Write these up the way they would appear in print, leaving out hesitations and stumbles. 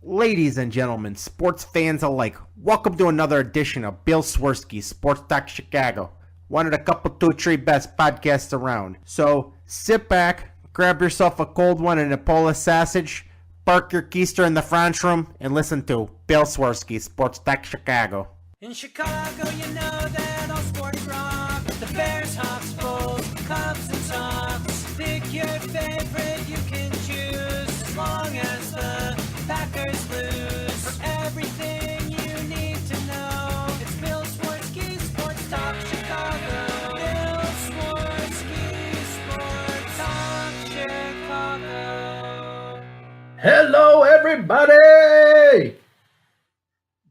Ladies and gentlemen, sports fans alike, welcome to another edition of Bill Swirsky's Sports Talk Chicago, one of the couple, two, three best podcasts around. So sit back, grab yourself a cold one and a Polish sausage, park your keister in the French room, and listen to Bill Swirsky's Sports Talk Chicago. In Chicago, you know that all sports rock. The Bears, Hawks, Bulls, Cubs, and Sox. Pick your favorite, you can choose. As long as the Packers lose. For everything you need to know, it's Bill Swirsky, Sports Talk Chicago. Bill Swirsky, Sports Talk Chicago. Hello, everybody!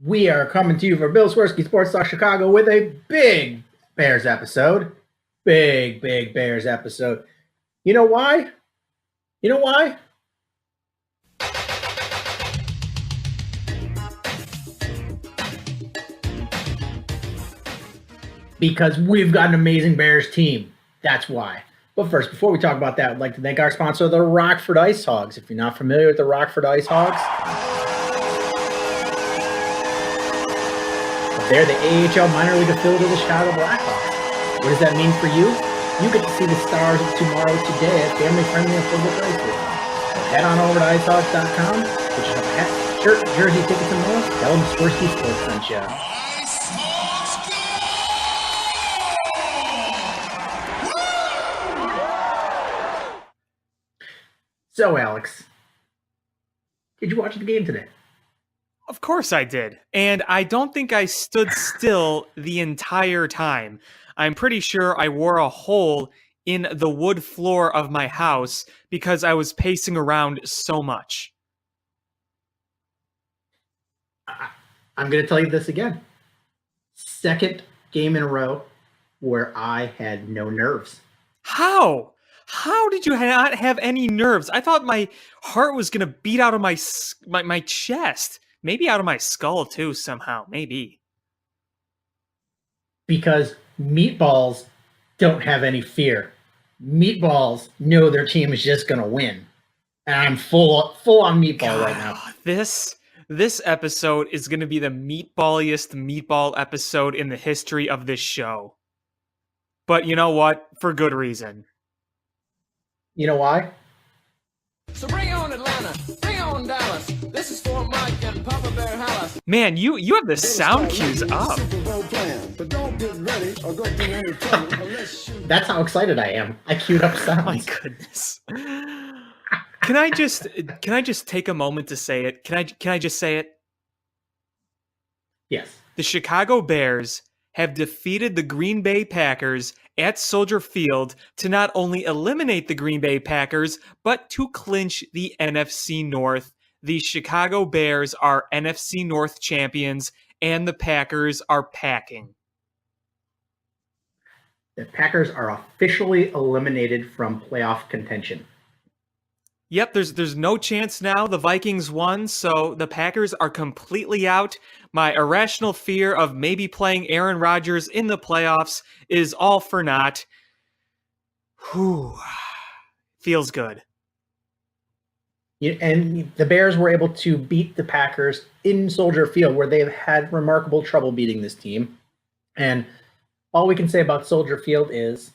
We are coming to you for Bill Swirsky Sports Talk Chicago with a big Bears episode. Big Bears episode. You know why? Because we've got an amazing Bears team. That's why. But first, before we talk about that, I'd like to thank our sponsor, the Rockford Ice Hogs. If you're not familiar with the Rockford Ice Hogs, they're the AHL minor league affiliate of the Chicago Blackhawks. What does that mean for you? You get to see the Stars of tomorrow today at family-friendly affordable prices. So head on over to icehogs.com, get yourself a hat, shirt, jersey, tickets, and more. Tell them Swirsky Sports sent you. So, Alex, did you watch the game today? Of course I did. And I don't think I stood still the entire time. I'm pretty sure I wore a hole in the wood floor of my house because I was pacing around so much. I'm going to tell you this again. Second game in a row where I had no nerves. How? How did you not have any nerves? I thought my heart was going to beat out of my chest. Maybe out of my skull, too, somehow. Maybe. Because meatballs don't have any fear. Meatballs know their team is just going to win. And I'm full on meatball right now. This episode is going to be the meatballiest meatball episode in the history of this show. But you know what? For good reason. You know why? So bring on Atlanta, bring on Dallas. This is for Mike and Papa Bear Hallis. Man, you have the sound cues up. That's how excited I am. I queued up sounds. My goodness. Can I just take a moment to say it? Can I just say it? Yes. The Chicago Bears have defeated the Green Bay Packers at Soldier Field to not only eliminate the Green Bay Packers, but to clinch the NFC North. The Chicago Bears are NFC North champions, and the Packers are packing. The Packers are officially eliminated from playoff contention. Yep, there's no chance now. The Vikings won, so the Packers are completely out. My irrational fear of maybe playing Aaron Rodgers in the playoffs is all for naught. Whew. Feels good. And the Bears were able to beat the Packers in Soldier Field, where they've had remarkable trouble beating this team. And all we can say about Soldier Field is...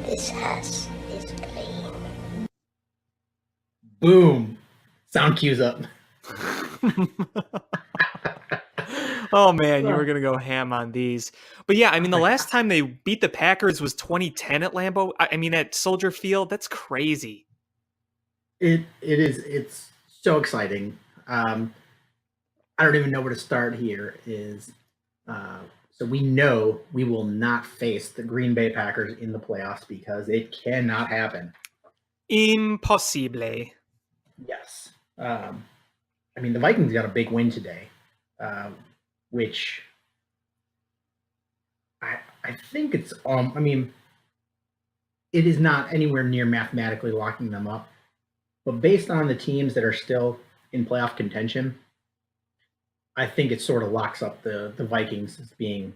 This house is clean. Boom. Sound cues up. Oh, man, you were going to go ham on these. But yeah, I mean, the last time they beat the Packers was 2010 at at Soldier Field. That's crazy. It's so exciting. I don't even know where to start here. So we know we will not face the Green Bay Packers in the playoffs because it cannot happen. Impossible. Yes. The Vikings got a big win today, which I think it's it is not anywhere near mathematically locking them up, but based on the teams that are still in playoff contention, I think it sort of locks up the Vikings as being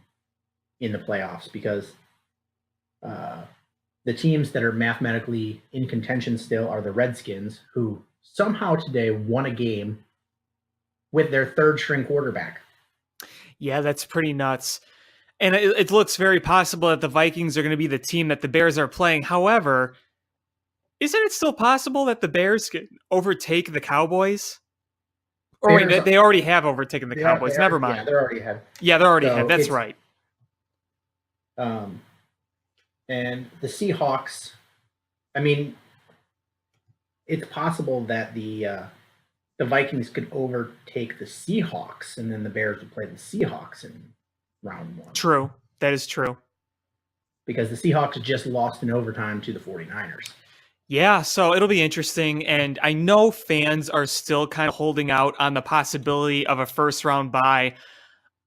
in the playoffs because the teams that are mathematically in contention still are the Redskins, who somehow today won a game with their third string quarterback. Yeah, that's pretty nuts. And it looks very possible that the Vikings are going to be the team that the Bears are playing. However, isn't it still possible that the Bears can overtake the Cowboys? Or wait, Bears- they already have overtaken the They are- Cowboys. they are- Never mind. Yeah, they're already ahead. Yeah, they're already So ahead. That's it's- right. And the Seahawks, I mean, it's possible that the Vikings could overtake the Seahawks, and then the Bears would play the Seahawks in round 1. True. That is true. Because the Seahawks just lost in overtime to the 49ers. Yeah, so it'll be interesting. And I know fans are still kind of holding out on the possibility of a first round bye.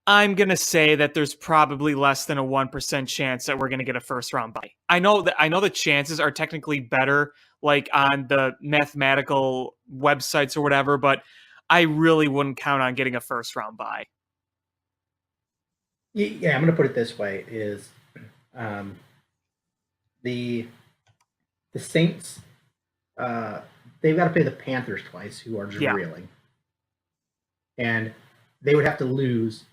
I'm going to say that there's probably less than a 1% chance that we're going to get a first round bye. I know the chances are technically better, like on the mathematical websites or whatever, but I really wouldn't count on getting a first round bye. Yeah, I'm going to put it this way: is the Saints, they've got to play the Panthers twice, who are just reeling, and they would have to lose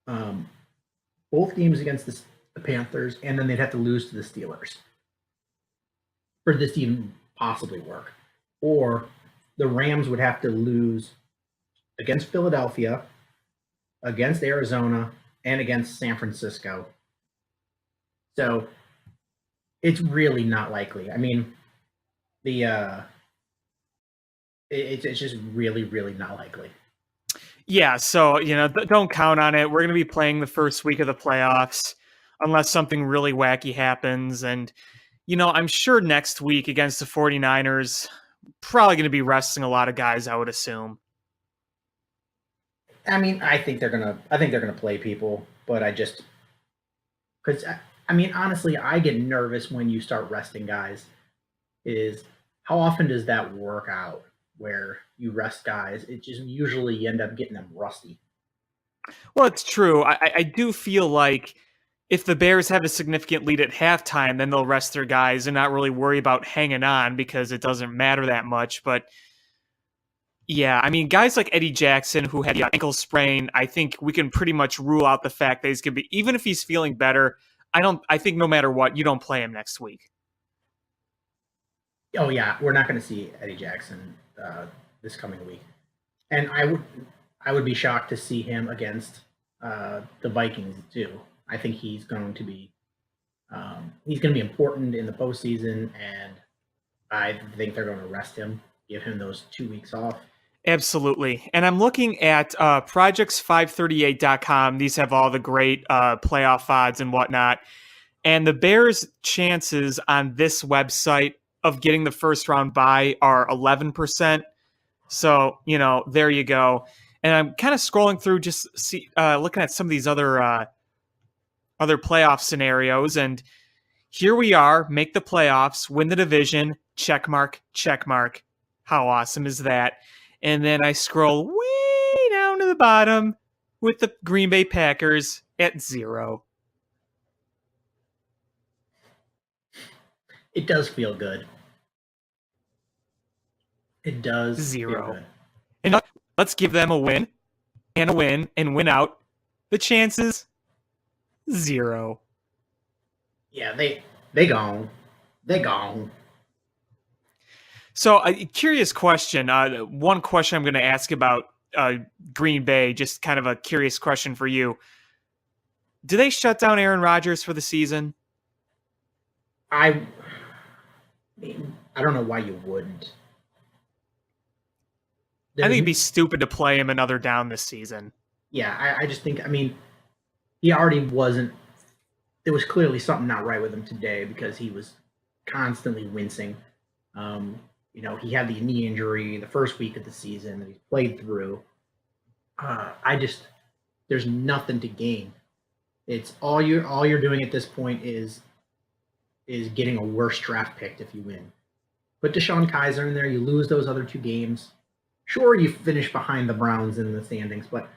both games against the Panthers, and then they'd have to lose to the Steelers for this to even possibly work. Or the Rams would have to lose against Philadelphia, against Arizona, and against San Francisco. So it's really not likely. I mean, it's just really, really not likely. Yeah, so, don't count on it. We're going to be playing the first week of the playoffs unless something really wacky happens. And, I'm sure next week against the 49ers, probably going to be resting a lot of guys, I would assume. I mean, I think they're gonna play people, but because honestly, I get nervous when you start resting guys. Is how often does that work out where you rest guys? It just usually you end up getting them rusty. Well, it's true. I do feel like if the Bears have a significant lead at halftime, then they'll rest their guys and not really worry about hanging on because it doesn't matter that much. But yeah, I mean, guys like Eddie Jackson, who had the ankle sprain, I think we can pretty much rule out the fact that he's going to be, even if he's feeling better, I think no matter what, you don't play him next week. Oh yeah, we're not going to see Eddie Jackson this coming week, and I would be shocked to see him against the Vikings too. I think he's going to be important in the postseason, and I think they're going to rest him, give him those 2 weeks off. Absolutely. And I'm looking at projects538.com. These have all the great playoff odds and whatnot. And the Bears' chances on this website of getting the first round bye are 11%. So, there you go. And I'm kind of scrolling through just looking at some of these other playoff scenarios. And here we are, make the playoffs, win the division, check mark, check mark. How awesome is that? And then I scroll way down to the bottom with the Green Bay Packers at 0. It does feel good. It does 0. feel good. And let's give them a win and win out. The chances 0. Yeah, they gone. They gone. So, a curious question. One question I'm going to ask about Green Bay, just kind of a curious question for you. Do they shut down Aaron Rodgers for the season? I don't know why you wouldn't. I think it'd be stupid to play him another down this season. Yeah, I just think, he already wasn't. There was clearly something not right with him today because he was constantly wincing. He had the knee injury the first week of the season that he played through. There's nothing to gain. It's all you're doing at this point is getting a worse draft pick if you win. Put Deshaun Kaiser in there, you lose those other 2 games. Sure, you finish behind the Browns in the standings, but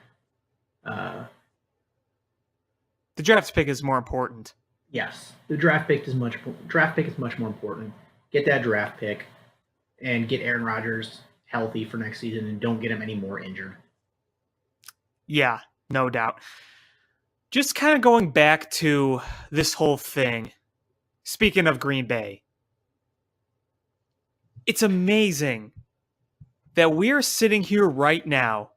the draft pick is more important. Yes, the draft pick is much more important. Get that draft pick and get Aaron Rodgers healthy for next season and don't get him any more injured. Yeah, no doubt. Just kind of going back to this whole thing. Speaking of Green Bay, it's amazing that we're sitting here right now,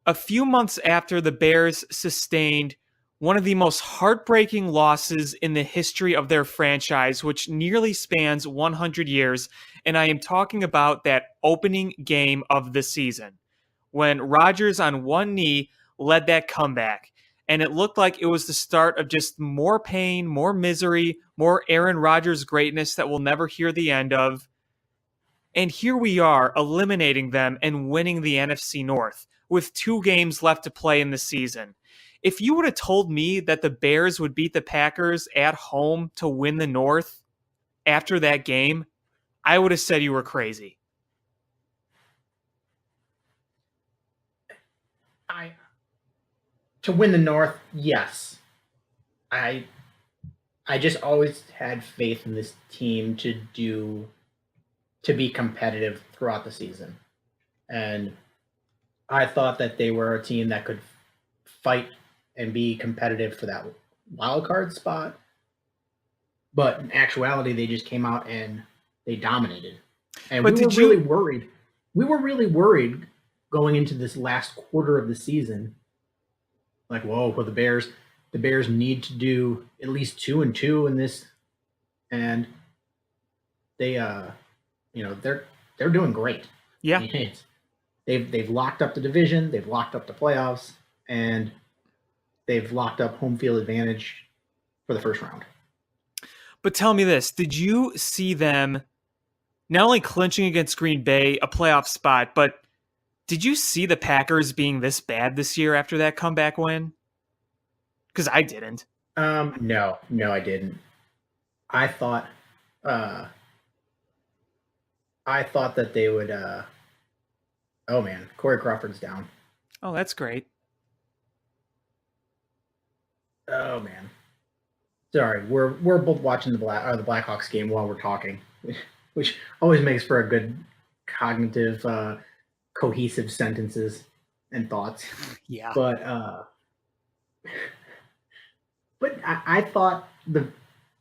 a few months after the Bears sustained one of the most heartbreaking losses in the history of their franchise, which nearly spans 100 years. And I am talking about that opening game of the season when Rodgers on one knee led that comeback. And it looked like it was the start of just more pain, more misery, more Aaron Rodgers greatness that we'll never hear the end of. And here we are eliminating them and winning the NFC North with 2 games left to play in the season. If you would have told me that the Bears would beat the Packers at home to win the North after that game, I would have said you were crazy. To win the North, yes. I just always had faith in this team to be competitive throughout the season. And I thought that they were a team that could fight and be competitive for that wild card spot. But in actuality, they just came out and they dominated. And But we were did you- really worried. We were really worried going into this last quarter of the season. Like, whoa, well, the Bears need to do at least 2-2 in this, and they, they're doing great. Yeah. They've locked up the division, they've locked up the playoffs, and they've locked up home field advantage for the first round. But tell me this, did you see them not only clinching against Green Bay, a playoff spot, but did you see the Packers being this bad this year after that comeback win? Because I didn't. No, I didn't. I thought that they would. Oh man, Corey Crawford's down. Oh, that's great. Oh man, sorry. We're both watching the Blackhawks game while we're talking, which always makes for a good cognitive, cohesive sentences and thoughts. Yeah. But I thought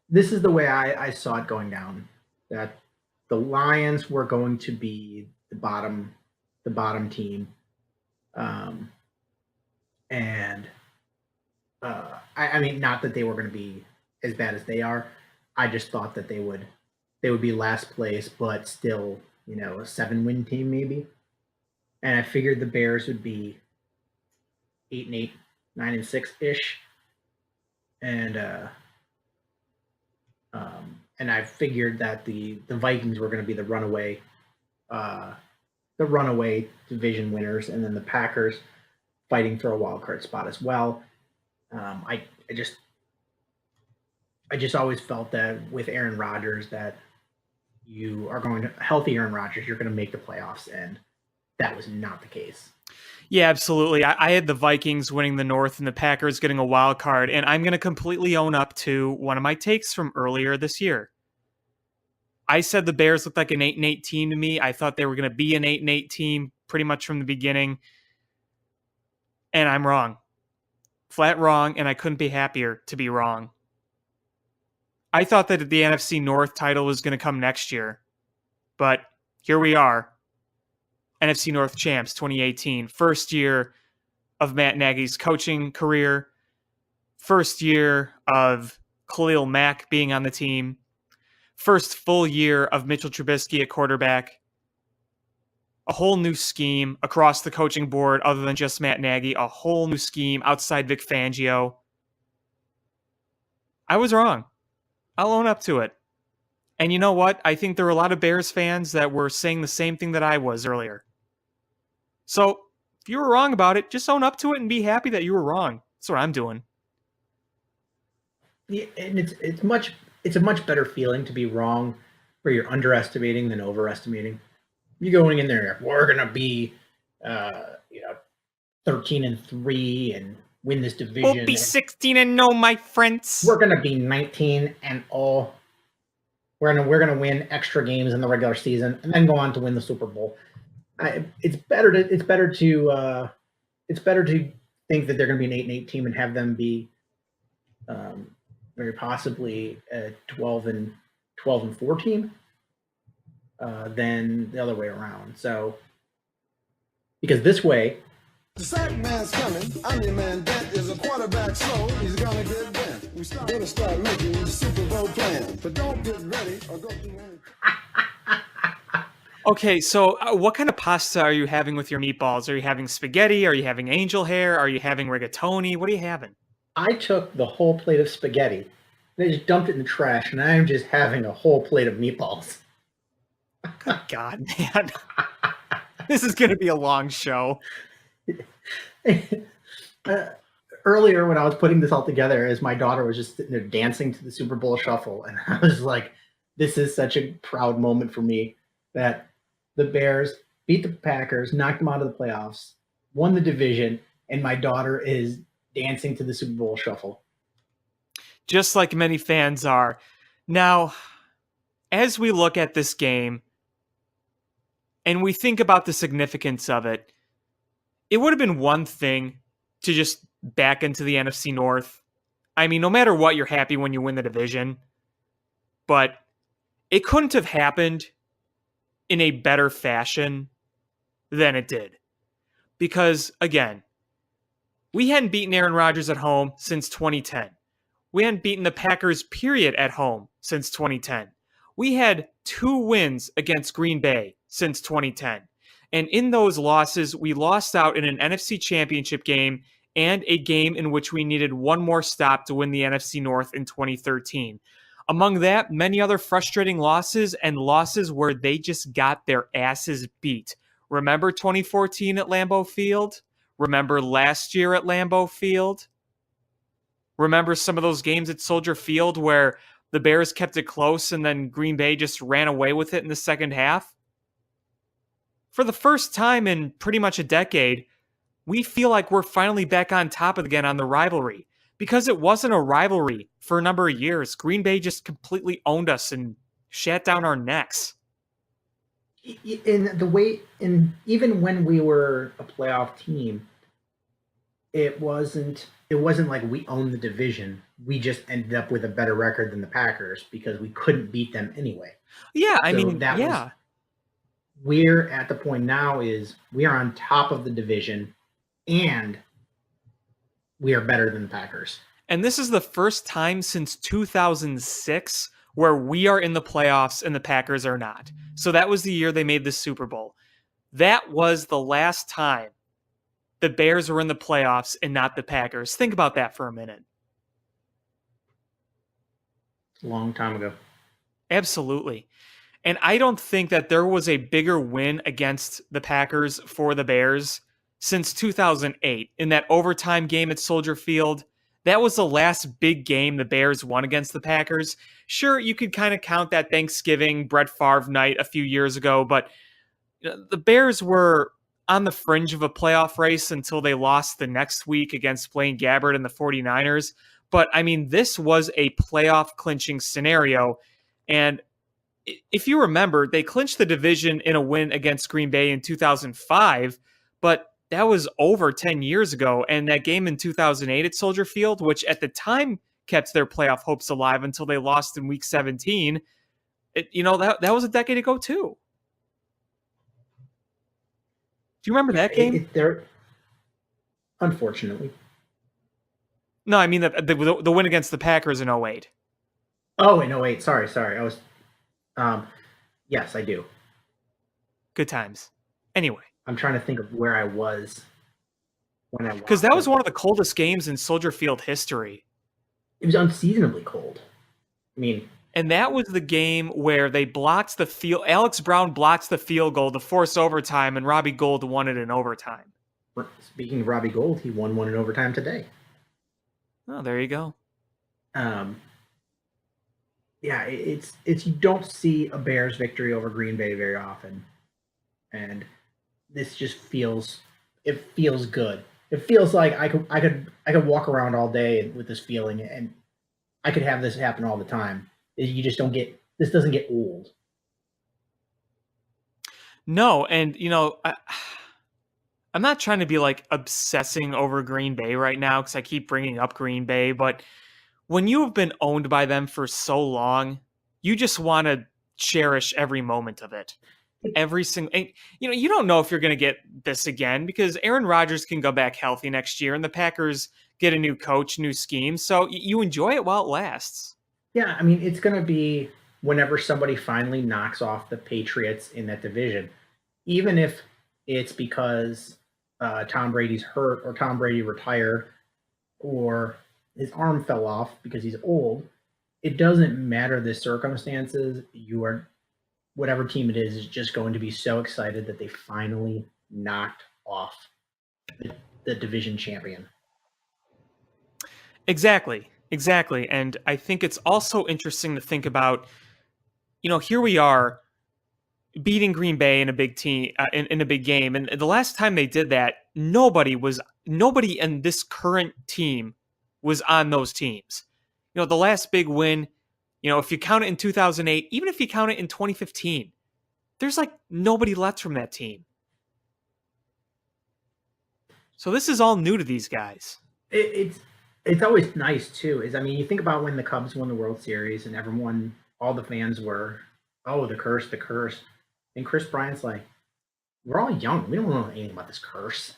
this is the way I saw it going down, that the Lions were going to be the bottom team, and I mean, not that they were going to be as bad as they are. I just thought that they would be last place, but still, a 7-win team maybe. And I figured the Bears would be 8-8, 9-6 ish. And I figured that the Vikings were going to be the runaway division winners, and then the Packers fighting for a wild card spot as well. I just always felt that with Aaron Rodgers, that you are going to healthy Aaron Rodgers, you're going to make the playoffs, and that was not the case. Yeah, absolutely. I had the Vikings winning the North and the Packers getting a wild card, and I'm going to completely own up to one of my takes from earlier this year. I said the Bears looked like an 8-8 team to me. I thought they were going to be an 8-8 team pretty much from the beginning, and I'm wrong. Flat wrong, and I couldn't be happier to be wrong. I thought that the NFC North title was going to come next year, but here we are. NFC North Champs 2018, first year of Matt Nagy's coaching career, first year of Khalil Mack being on the team, first full year of Mitchell Trubisky at quarterback, a whole new scheme across the coaching board other than just Matt Nagy, a whole new scheme outside Vic Fangio. I was wrong. I'll own up to it. And you know what? I think there were a lot of Bears fans that were saying the same thing that I was earlier. So, if you were wrong about it, just own up to it and be happy that you were wrong. That's what I'm doing. Yeah, and it's a much better feeling to be wrong, where you're underestimating than overestimating. You're going in there, we're gonna be 13-3 and win this division. We'll be 16-0, my friends. We're gonna be 19-0. We're gonna win extra games in the regular season and then go on to win the Super Bowl. It's better to it's better to think that they're going to be an 8-8 team and have them be very possibly a 12-4 team than the other way around. So, because this way, The sack man's coming. I'm your man. That is a quarterback slow. He's gonna get bent. We gotta start making the Super Bowl plan. But don't get ready or go do anything. Okay, so what kind of pasta are you having with your meatballs? Are you having spaghetti? Are you having angel hair? Are you having rigatoni? What are you having? I took the whole plate of spaghetti and I just dumped it in the trash, and I am just having a whole plate of meatballs. God, man. This is going to be a long show. Earlier, when I was putting this all together, as my daughter was just sitting there dancing to the Super Bowl shuffle, and I was like, this is such a proud moment for me that the Bears beat the Packers, knocked them out of the playoffs, won the division, and my daughter is dancing to the Super Bowl shuffle. Just like many fans are. Now, as we look at this game and we think about the significance of it, it would have been one thing to just back into the NFC North. I mean, no matter what, you're happy when you win the division. But it couldn't have happened in a better fashion than it did. Because, again, we hadn't beaten Aaron Rodgers at home since 2010. We hadn't beaten the Packers, period, at home since 2010. We had 2 wins against Green Bay since 2010. And in those losses, we lost out in an NFC Championship game and a game in which we needed one more stop to win the NFC North in 2013. Among that, many other frustrating losses and losses where they just got their asses beat. Remember 2014 at Lambeau Field? Remember last year at Lambeau Field? Remember some of those games at Soldier Field where the Bears kept it close and then Green Bay just ran away with it in the second half? For the first time in pretty much a decade, we feel like we're finally back on top again on the rivalry. Because it wasn't a rivalry for a number of years. Green Bay just completely owned us and shat down our necks. In the way, even when we were a playoff team, it wasn't like we owned the division. We just ended up with a better record than the Packers because we couldn't beat them anyway. Yeah, We're at the point now is we are on top of the division and we are better than the Packers. And this is the first time since 2006 where we are in the playoffs and the Packers are not. So that was the year they made the Super Bowl. That was the last time the Bears were in the playoffs and not the Packers. Think about that for a minute. A long time ago. Absolutely. And I don't think that there was a bigger win against the Packers for the Bears since 2008 in that overtime game at Soldier Field. That was the last big game the Bears won against the Packers. Sure, you could kind of count that Thanksgiving Brett Favre night a few years ago, but the Bears were on the fringe of a playoff race until they lost the next week against Blaine Gabbert and the 49ers. But, I mean, this was a playoff clinching scenario. And if you remember, they clinched the division in a win against Green Bay in 2005, but that was over 10 years ago. And that game in 2008 at Soldier Field, which at the time kept their playoff hopes alive until they lost in week 17, that was a decade ago too. Do you remember that game? Unfortunately. No, I mean the win against the Packers in 08. Oh, in 08. Sorry. I was... yes, I do. Good times. Anyway. I'm trying to think of where I was when I watched. Because that was one of the coldest games in Soldier Field history. It was unseasonably cold. I mean... And that was the game where they blocked the field. Alex Brown blocked the field goal to force overtime, and Robbie Gould won it in overtime. Speaking of Robbie Gould, he won one in overtime today. Oh, there you go. Yeah, it's you don't see a Bears victory over Green Bay very often, and this just feels good. It feels like I could walk around all day with this feeling, and I could have this happen all the time. You just don't get this doesn't get old. No, and I'm not trying to be like obsessing over Green Bay right now because I keep bringing up Green Bay, but when you have been owned by them for so long, you just want to cherish every moment of it. Every single, and, you don't know if you're going to get this again because Aaron Rodgers can go back healthy next year and the Packers get a new coach, new scheme. So you enjoy it while it lasts. Yeah, I mean, it's going to be whenever somebody finally knocks off the Patriots in that division, even if it's because Tom Brady's hurt or Tom Brady retired or his arm fell off because he's old. It doesn't matter the circumstances. Whatever team it is just going to be so excited that they finally knocked off the division champion. Exactly. And I think it's also interesting to think about, here we are beating Green Bay in a big team, in a big game. And the last time they did that, nobody in this current team was on those teams. The last big win, if you count it in 2008, even if you count it in 2015, there's like nobody left from that team. So this is all new to these guys. It's always nice too. You think about when the Cubs won the World Series and all the fans were, oh, the curse. And Chris Bryant's like, we're all young. We don't know anything about this curse.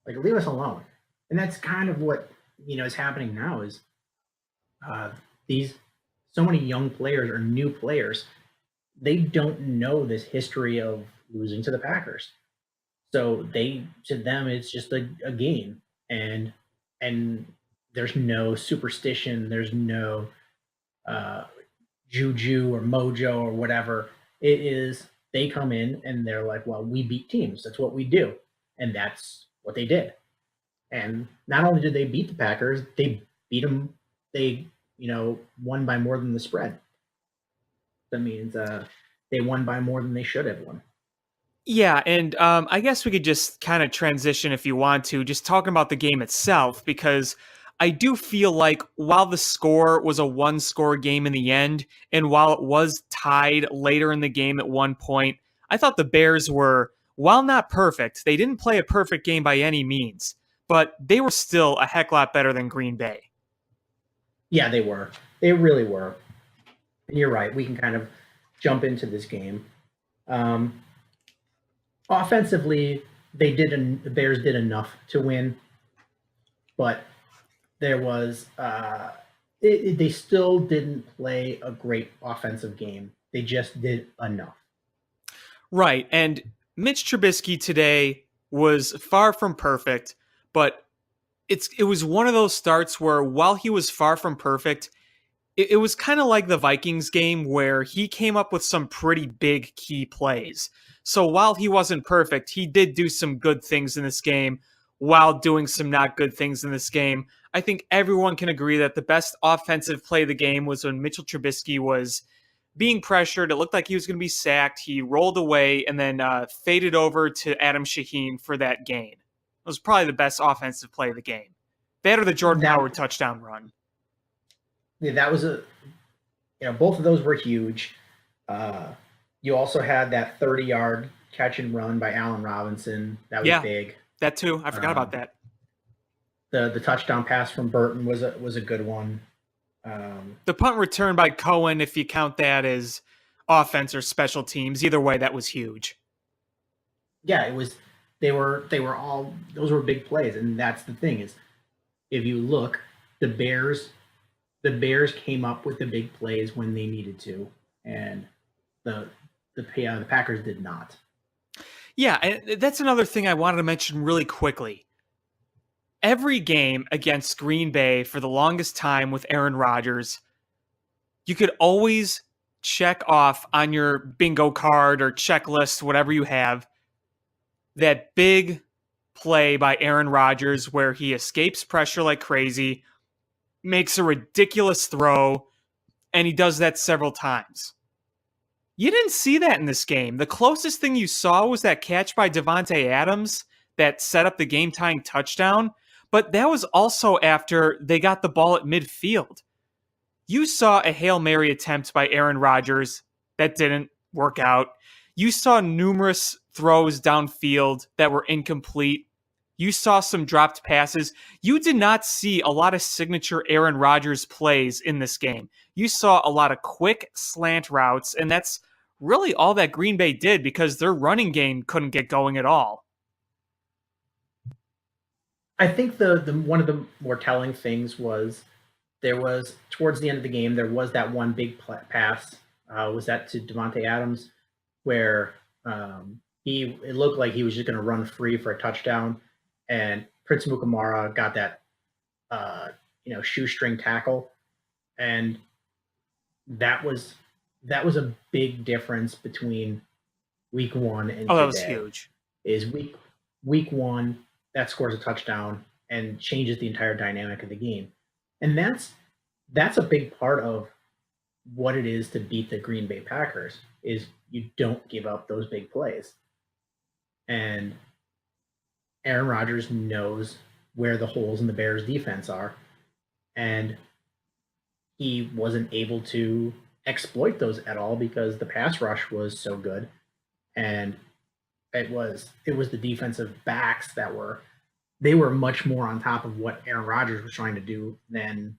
Like, leave us alone. And that's kind of what, is happening now is so many young players or new players, they don't know this history of losing to the Packers. So to them, it's just a game. And there's no superstition. There's no juju or mojo or whatever. It is, they come in and they're like, well, we beat teams. That's what we do. And that's what they did. And not only did they beat the Packers, they beat them. They, won by more than the spread. That means they won by more than they should have won. Yeah, and I guess we could just kind of transition if you want to, just talking about the game itself, because I do feel like while the score was a one-score game in the end, and while it was tied later in the game at one point, I thought the Bears were, while not perfect, they didn't play a perfect game by any means, but they were still a heck lot better than Green Bay. Yeah, they were. They really were. And you're right. We can kind of jump into this game. Offensively, the Bears did enough to win, but there was they still didn't play a great offensive game. They just did enough. Right, and Mitch Trubisky today was far from perfect, but it was one of those starts where while he was far from perfect, it was kind of like the Vikings game where he came up with some pretty big key plays. So while he wasn't perfect, he did do some good things in this game while doing some not good things in this game. I think everyone can agree that the best offensive play of the game was when Mitchell Trubisky was being pressured. It looked like he was going to be sacked. He rolled away and then faded over to Adam Shaheen for that gain. It was probably the best offensive play of the game. That or the Jordan Howard touchdown run. Yeah, that was both of those were huge. You also had that 30-yard catch and run by Allen Robinson. That was big. That too. I forgot about that. The touchdown pass from Burton was a good one. The punt return by Cohen, if you count that as offense or special teams, either way, that was huge. Yeah, it was. They were all, those were big plays, and that's the thing is, if you look, the Bears came up with the big plays when they needed to, and the Packers did not. Yeah, and that's another thing I wanted to mention really quickly. Every game against Green Bay for the longest time with Aaron Rodgers, you could always check off on your bingo card or checklist, whatever you have, that big play by Aaron Rodgers where he escapes pressure like crazy, makes a ridiculous throw, and he does that several times. You didn't see that in this game. The closest thing you saw was that catch by Devontae Adams that set up the game-tying touchdown, but that was also after they got the ball at midfield. You saw a Hail Mary attempt by Aaron Rodgers that didn't work out. You saw numerous throws downfield that were incomplete. You saw some dropped passes. You did not see a lot of signature Aaron Rodgers plays in this game. You saw a lot of quick slant routes, and that's really all that Green Bay did because their running game couldn't get going at all. I think the one of the more telling things was there was towards the end of the game there was that one big pass. Was that to Devontae Adams, where it looked like he was just going to run free for a touchdown, and Prince Mukamara got that shoestring tackle, and that was a big difference between week 1 and that was today. huge. Is week 1 that scores a touchdown and changes the entire dynamic of the game, and that's a big part of what it is to beat the Green Bay Packers. Is you don't give up those big plays, and Aaron Rodgers knows where the holes in the Bears defense are, and he wasn't able to exploit those at all because the pass rush was so good, and it was the defensive backs that were much more on top of what Aaron Rodgers was trying to do than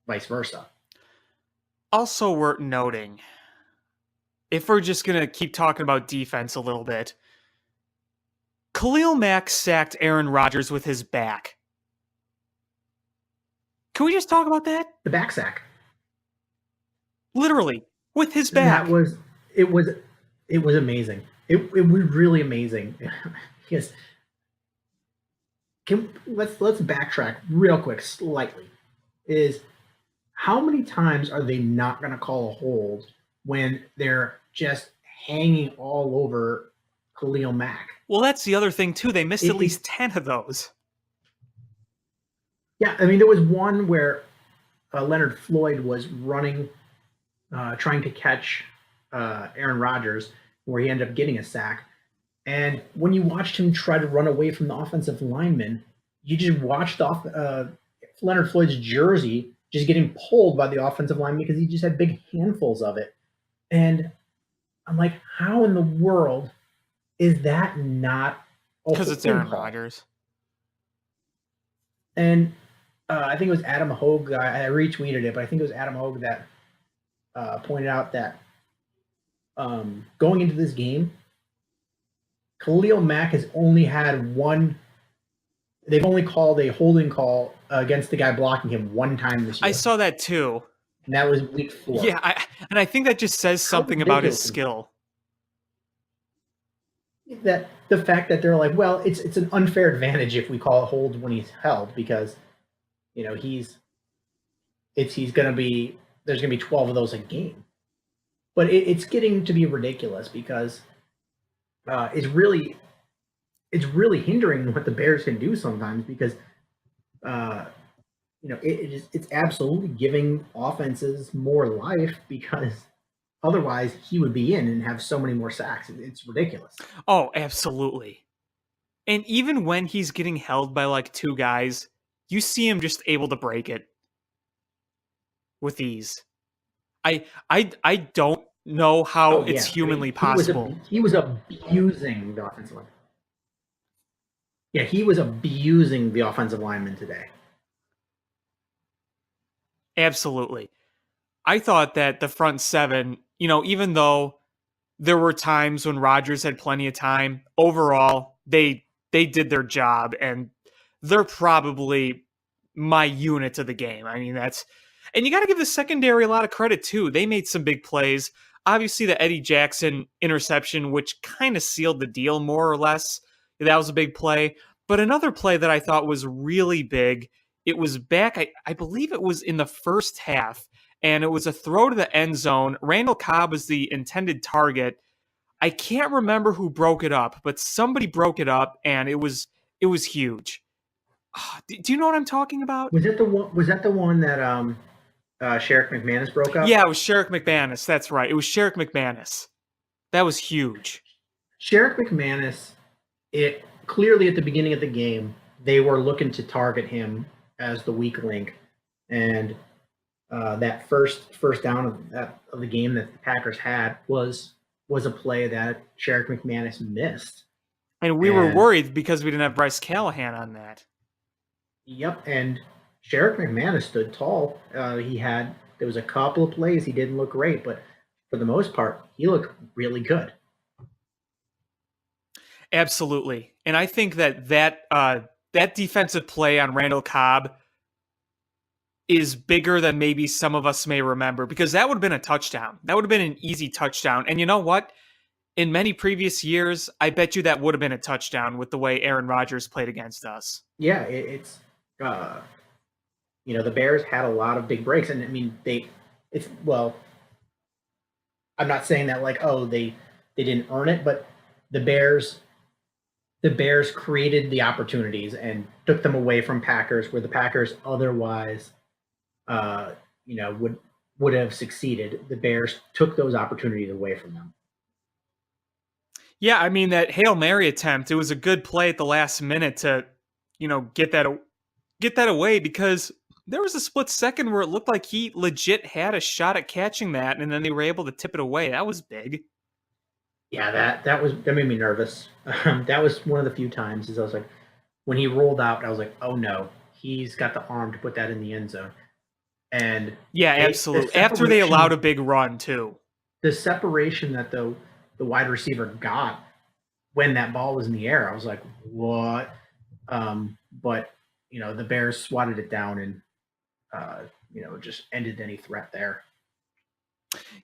vice versa. Also worth noting, if we're just going to keep talking about defense a little bit, Khalil Mack sacked Aaron Rodgers with his back. Can we just talk about that? The back sack. Literally, with his back. It was amazing. It was really amazing. Yes. Let's backtrack real quick slightly. Is how many times are they not going to call a hold when they're just hanging all over Khalil Mack? Well, that's the other thing, too. They missed at least 10 of those. Yeah, I mean, there was one where Leonard Floyd was running, trying to catch Aaron Rodgers, where he ended up getting a sack. And when you watched him try to run away from the offensive lineman, you just watched Leonard Floyd's jersey just getting pulled by the offensive line because he just had big handfuls of it. And I'm like, how in the world is that not a because it's Aaron call? Rodgers. And I think it was Adam Hogue. I retweeted it, but I think it was Adam Hogue that pointed out that going into this game, Khalil Mack has only had one. They've only called a holding call against the guy blocking him one time this year. I saw that too. And that was week 4. Yeah, I think that just says something about his skill. That the fact that they're like, well, it's an unfair advantage if we call a hold when he's held because, there's gonna be 12 of those a game, but it's getting to be ridiculous because it's really hindering what the Bears can do sometimes because it's absolutely giving offenses more life because otherwise he would be in and have so many more sacks. It's ridiculous. Oh, absolutely. And even when he's getting held by like 2 guys, you see him just able to break it with ease. I don't know how it's humanly possible. He was abusing the offensive line. Yeah, he was abusing the offensive lineman today. Absolutely. I thought that the front 7, even though there were times when Rodgers had plenty of time, overall, they did their job, and they're probably my unit of the game. I mean, and you got to give the secondary a lot of credit, too. They made some big plays. Obviously, the Eddie Jackson interception, which kind of sealed the deal, more or less. That was a big play. But another play that I thought was really big, it was back, I believe it was in the first half, and it was a throw to the end zone. Randall Cobb was the intended target. I can't remember who broke it up, but somebody broke it up, and it was huge. Do you know what I'm talking about? Was that the one that Sherrick McManus broke up? Yeah, it was Sherrick McManus. That's right. It was Sherrick McManus. That was huge. Sherrick McManus, it clearly at the beginning of the game, they were looking to target him as the weak link, and that first down of the game that the Packers had was was a play that Sherrick McManus missed. And we were And- worried because we didn't have Bryce Callahan on that. Yep, and Sherrick McManus stood tall. There was a couple of plays he didn't look great, but for the most part, he looked really good. Absolutely. And I think that defensive play on Randall Cobb is bigger than maybe some of us may remember, because that would have been a touchdown. That would have been an easy touchdown. And you know what? In many previous years, I bet you that would have been a touchdown with the way Aaron Rodgers played against us. Yeah, it's the Bears had a lot of big breaks, and I mean I'm not saying that like, oh, they didn't earn it, but the Bears created the opportunities and took them away from Packers, where the Packers otherwise would have succeeded. The Bears took those opportunities away from them. Yeah, I mean, that Hail Mary attempt, it was a good play at the last minute to, get that away, because there was a split second where it looked like he legit had a shot at catching that, and then they were able to tip it away. That was big. Yeah, that made me nervous. That was one of the few times I was like, when he rolled out, I was like, oh no, he's got the arm to put that in the end zone. And yeah, absolutely. After they allowed a big run too. The separation that the wide receiver got when that ball was in the air, I was like, what? But the Bears swatted it down and just ended any threat there.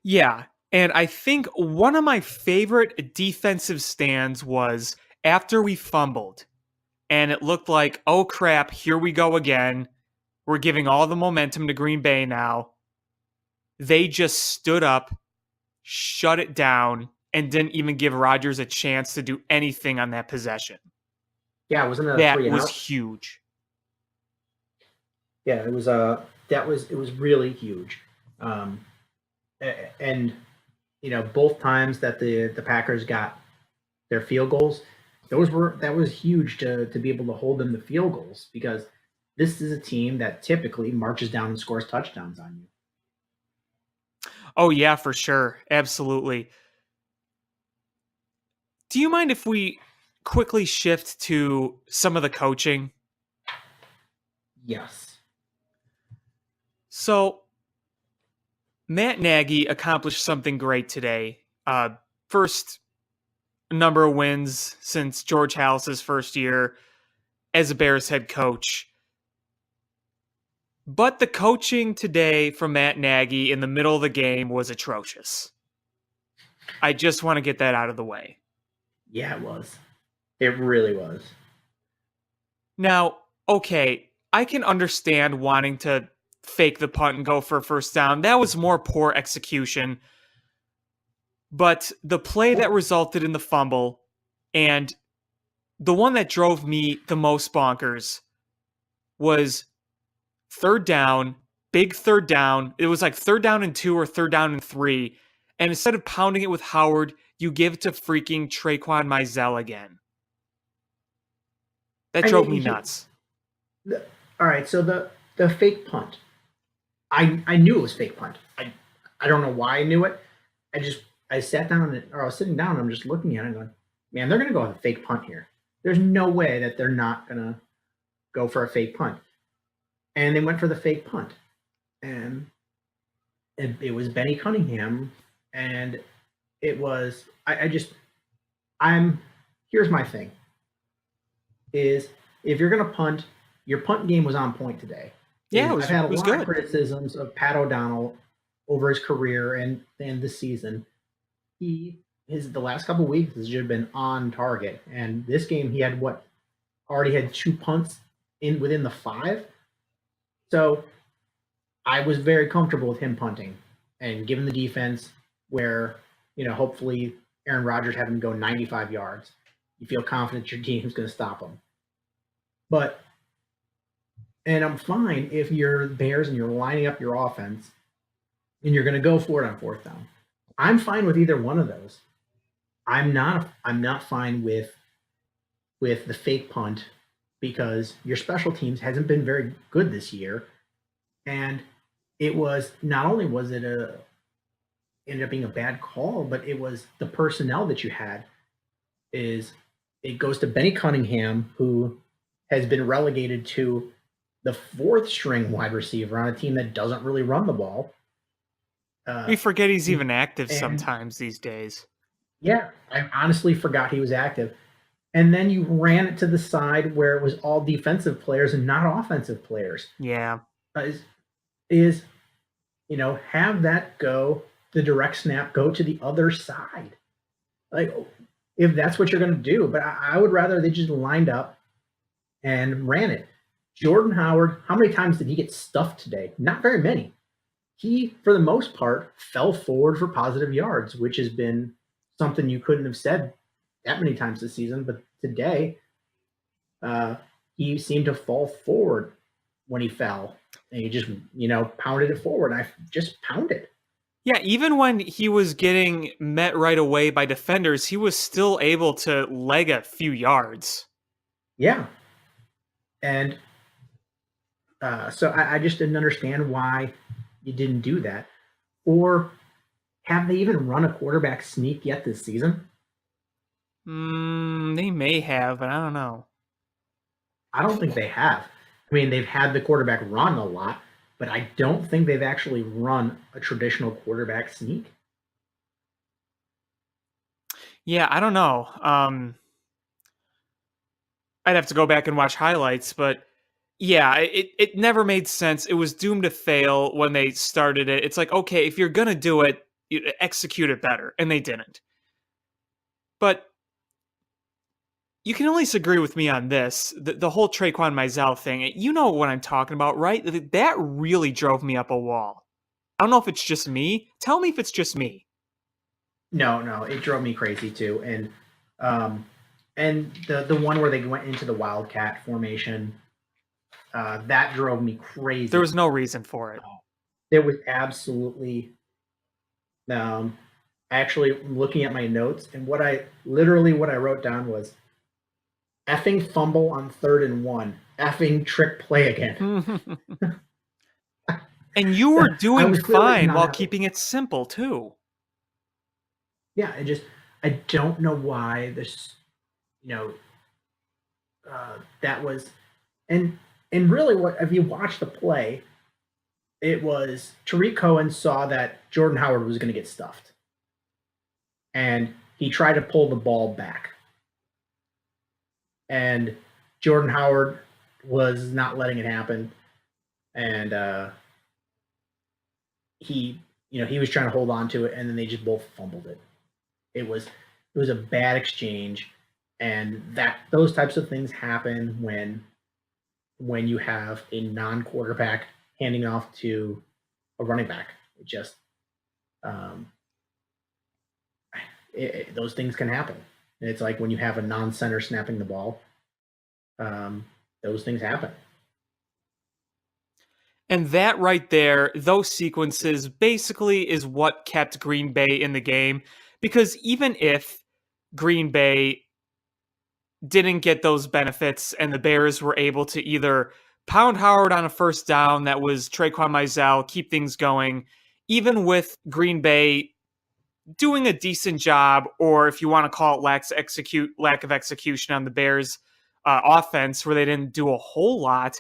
Yeah. And I think one of my favorite defensive stands was after we fumbled and it looked like, oh crap, here we go again. We're giving all the momentum to Green Bay now. They just stood up, shut it down, and didn't even give Rodgers a chance to do anything on that possession. Yeah, it wasn't that was huge. Yeah, it was it was really huge. And both times that the Packers got their field goals, that was huge to be able to hold them to field goals, because this is a team that typically marches down and scores touchdowns on you. Oh yeah, for sure. Absolutely. Do you mind if we quickly shift to some of the coaching? Yes. So Matt Nagy accomplished something great today. First number of wins since George Halas's first year as a Bears head coach. But the coaching today from Matt Nagy in the middle of the game was atrocious. I just want to get that out of the way. Yeah, it was. It really was. Now, okay, I can understand wanting to fake the punt and go for a first down. That was more poor execution. But the play that resulted in the fumble, and the one that drove me the most bonkers, was third down, big third down. It was like 3rd down and 2 or 3rd down and 3. And instead of pounding it with Howard, you give it to freaking Traquan Mizell again. That drove me nuts. All right, so the fake punt. I knew it was fake punt. I don't know why I knew it. I sat down I was sitting down and I'm just looking at it and going, man, they're going to go with a fake punt here. There's no way that they're not going to go for a fake punt. And they went for the fake punt. And it was Benny Cunningham. And it was, here's my thing, is if you're going to punt, your punt game was on point today. Yeah, I've had a lot good. of criticisms of Pat O'Donnell over his career and this season. The last couple of weeks has just been on target. And this game, he had already had 2 punts within the 5. So I was very comfortable with him punting and giving the defense where, hopefully Aaron Rodgers had him go 95 yards. You feel confident your team's going to stop him. And I'm fine if you're Bears and you're lining up your offense and you're going to go for it on 4th down. I'm fine with either one of those. I'm not fine with the fake punt, because your special teams hasn't been very good this year. And it was, not only was it ended up being a bad call, but it was the personnel that you had. It goes to Benny Cunningham, who has been relegated to the fourth string wide receiver on a team that doesn't really run the ball. We forget he's even active and- sometimes these days. Yeah, I honestly forgot he was active. And then you ran it to the side where it was all defensive players and not offensive players. Yeah. Is have that go, the direct snap go to the other side. Like, if that's what you're going to do. But I would rather they just lined up and ran it. Jordan Howard, how many times did he get stuffed today? Not very many. He, for the most part, fell forward for positive yards, which has been something you couldn't have said that many times this season. But today, he seemed to fall forward when he fell. And he just, pounded it forward. I just pounded. Yeah, even when he was getting met right away by defenders, he was still able to leg a few yards. Yeah. And so I just didn't understand why you didn't do that. Or have they even run a quarterback sneak yet this season? They may have, but I don't know. I don't think they have. I mean, they've had the quarterback run a lot, but I don't think they've actually run a traditional quarterback sneak. Yeah, I don't know. I'd have to go back and watch highlights, but yeah, it never made sense. It was doomed to fail when they started it. It's like, okay, if you're gonna do it, you execute it better, and they didn't. But you can at least agree with me on this. The whole Traquan Mizell thing, you know what I'm talking about, right? That really drove me up a wall. I don't know if it's just me. Tell me if it's just me. No, it drove me crazy too. And the one where they went into the Wildcat formation, that drove me crazy. There was no reason for it. There was absolutely actually looking at my notes, and what I wrote down was effing fumble on 3rd and 1, effing trick play again. And you were doing was clearly fine not while happy. keeping it simple too. Yeah, I don't know why this, that was, and really, what if you watch the play, it was Tariq Cohen saw that Jordan Howard was going to get stuffed, and he tried to pull the ball back, and Jordan Howard was not letting it happen, and he was trying to hold on to it, and then they just both fumbled it. It was a bad exchange, and those types of things happen when you have a non-quarterback handing off to a running back. It just those things can happen. And it's like when you have a non-center snapping the ball, those things happen. And that right there, those sequences basically is what kept Green Bay in the game. Because even if Green Bay didn't get those benefits and the Bears were able to either pound Howard on a first down that was Traquan Mizell, keep things going, even with Green Bay doing a decent job, or if you want to call it lack of execution on the Bears' offense, where they didn't do a whole lot,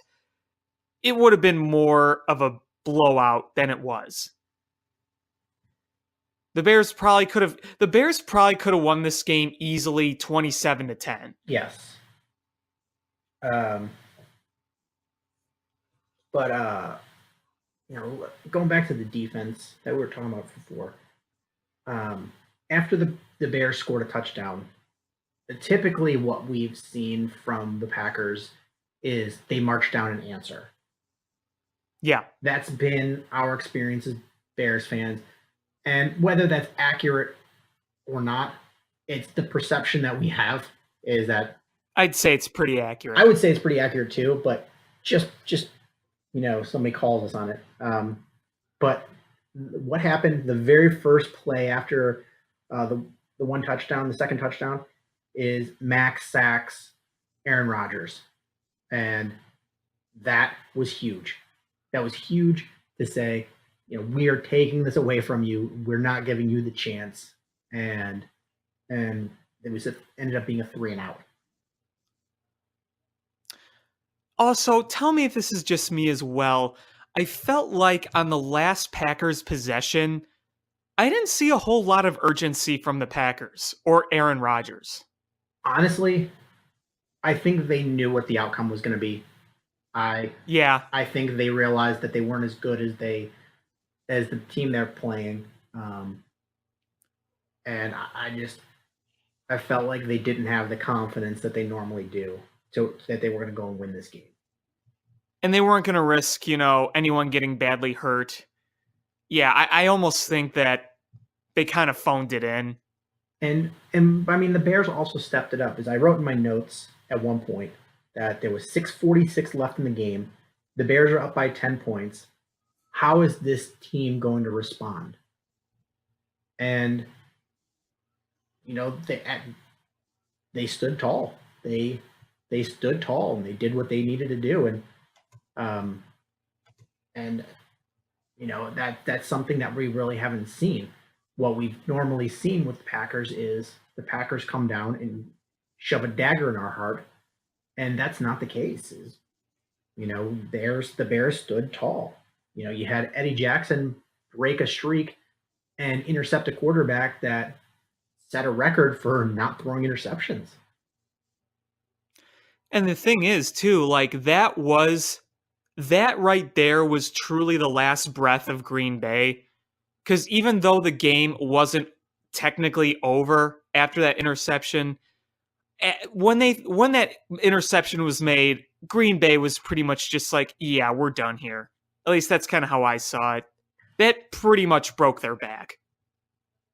it would have been more of a blowout than it was. The Bears probably could have won this game easily 27-10. Yes. But going back to the defense that we were talking about before, after the Bears scored a touchdown, typically what we've seen from the Packers is they march down and answer. Yeah. That's been our experience as Bears fans. And whether that's accurate or not, it's the perception that we have is that. I'd say it's pretty accurate. I would say it's pretty accurate too, but just somebody calls us on it. But what happened the very first play after the one touchdown, the second touchdown, is Max sacks Aaron Rodgers. And that was huge. That was huge to say we are taking this away from you. We're not giving you the chance. And it was ended up being a 3-and-out. Also, tell me if this is just me as well. I felt like on the last Packers possession, I didn't see a whole lot of urgency from the Packers or Aaron Rodgers. Honestly, I think they knew what the outcome was going to be. Yeah, I think they realized that they weren't as good as the team they're playing, and I felt like they didn't have the confidence that they normally do, so that they were going to go and win this game. and they weren't going to risk, anyone getting badly hurt. Yeah, I almost think that they kind of phoned it in. And I mean, the Bears also stepped it up. As I wrote in my notes at one point that there was 6:46 left in the game. The Bears are up by 10 points. How is this team going to respond? And they stood tall. They stood tall and they did what they needed to do. And that's something that we really haven't seen. What we've normally seen with the Packers is the Packers come down and shove a dagger in our heart, and that's not the case. The Bears stood tall. You had Eddie Jackson break a streak and intercept a quarterback that set a record for not throwing interceptions. And the thing is, too, like that right there was truly the last breath of Green Bay. Because even though the game wasn't technically over after that interception, when that interception was made, Green Bay was pretty much just like, yeah, we're done here. At least that's kind of how I saw it. That pretty much broke their back.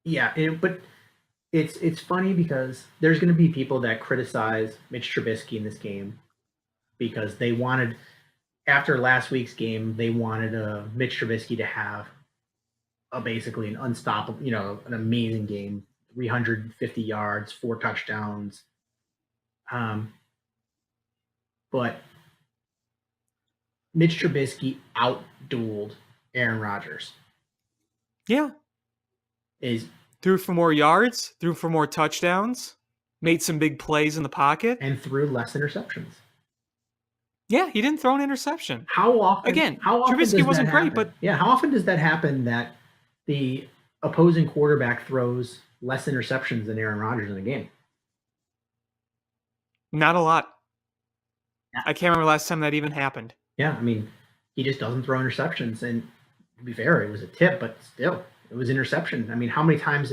Yeah, but it's funny because there's going to be people that criticize Mitch Trubisky in this game because they wanted, after last week's game, they wanted Mitch Trubisky to have basically an unstoppable, an amazing game, 350 yards, 4 touchdowns. But Mitch Trubisky outdueled Aaron Rodgers. Yeah. Threw for more yards, threw for more touchdowns, made some big plays in the pocket. And threw less interceptions. Yeah, he didn't throw an interception. How often Trubisky wasn't great, but yeah, how often does that happen that the opposing quarterback throws less interceptions than Aaron Rodgers in a game? Not a lot. I can't remember last time that even happened. Yeah, I mean, he just doesn't throw interceptions. And to be fair, it was a tip, but still, it was interception. I mean, how many times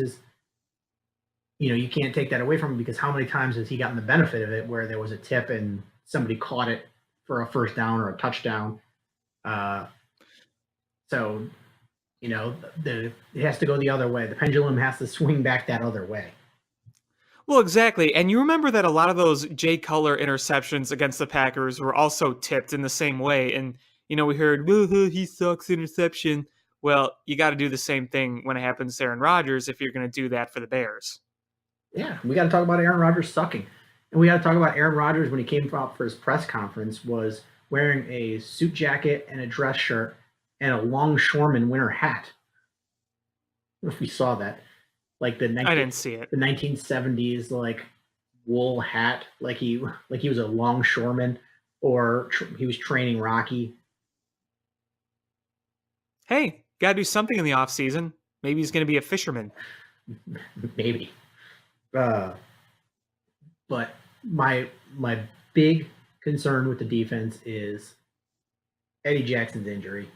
you can't take that away from him because how many times has he gotten the benefit of it where there was a tip and somebody caught it for a first down or a touchdown? So, it has to go the other way. The pendulum has to swing back that other way. Well, exactly. And you remember that a lot of those Jay Cutler interceptions against the Packers were also tipped in the same way. And, we heard, he sucks interception. Well, you got to do the same thing when it happens to Aaron Rodgers if you're going to do that for the Bears. Yeah, we got to talk about Aaron Rodgers sucking. And we got to talk about Aaron Rodgers when he came out for his press conference was wearing a suit jacket and a dress shirt and a longshoreman winter hat. I don't know if you saw that. Like I didn't see it. The 1970s, like wool hat, like he was a longshoreman or he was training Rocky. Hey, gotta do something in the off season. Maybe he's gonna be a fisherman. Maybe. But my big concern with the defense is Eddie Jackson's injury.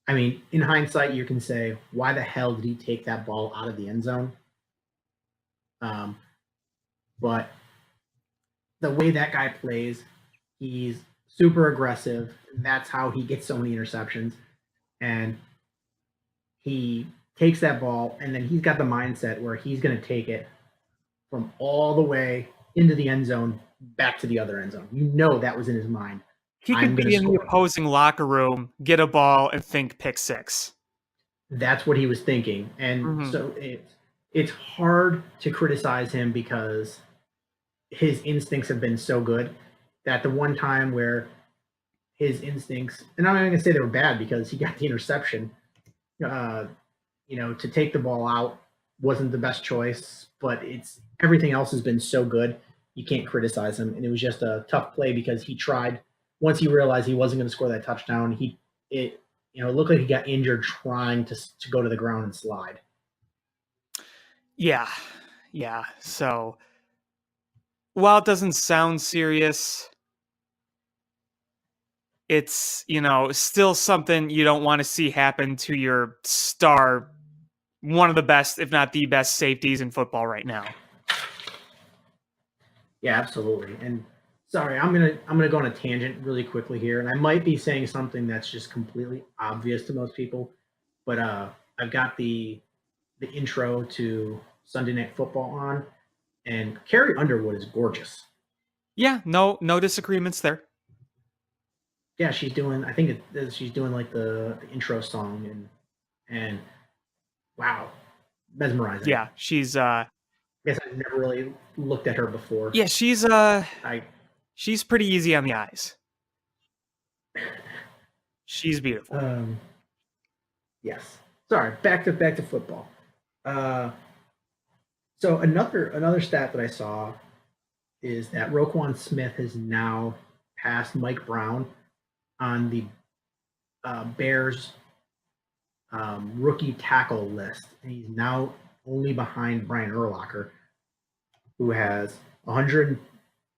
I mean, in hindsight, you can say, why the hell did he take that ball out of the end zone? But the way that guy plays, he's super aggressive. That's how he gets so many interceptions. And he takes that ball, and then he's got the mindset where he's going to take it from all the way into the end zone, back to the other end zone. That was in his mind. He could be in the opposing locker room, get a ball, and think pick six. That's what he was thinking. And so it's hard to criticize him because his instincts have been so good that the one time where his instincts, and I'm not even gonna say they were bad because he got the interception. To take the ball out wasn't the best choice, but it's everything else has been so good. You can't criticize him, and it was just a tough play because he tried. Once he realized he wasn't going to score that touchdown, it looked like he got injured trying to go to the ground and slide. Yeah. So while it doesn't sound serious, it's, still something you don't want to see happen to your star, one of the best, if not the best safeties in football right now. Yeah, absolutely. And sorry, I'm gonna go on a tangent really quickly here, and I might be saying something that's just completely obvious to most people, but I've got the intro to Sunday Night Football on, and Carrie Underwood is gorgeous. Yeah, no disagreements there. Yeah, she's doing. I think she's doing like the intro song, and wow, mesmerizing. Yeah, she's I guess I've never really looked at her before. yeah, she's pretty easy on the eyes. She's beautiful. Yes. Sorry. Back to football. So another stat that I saw is that Roquan Smith has now passed Mike Brown on the Bears rookie tackle list, and he's now only behind Brian Urlacher, who has 100.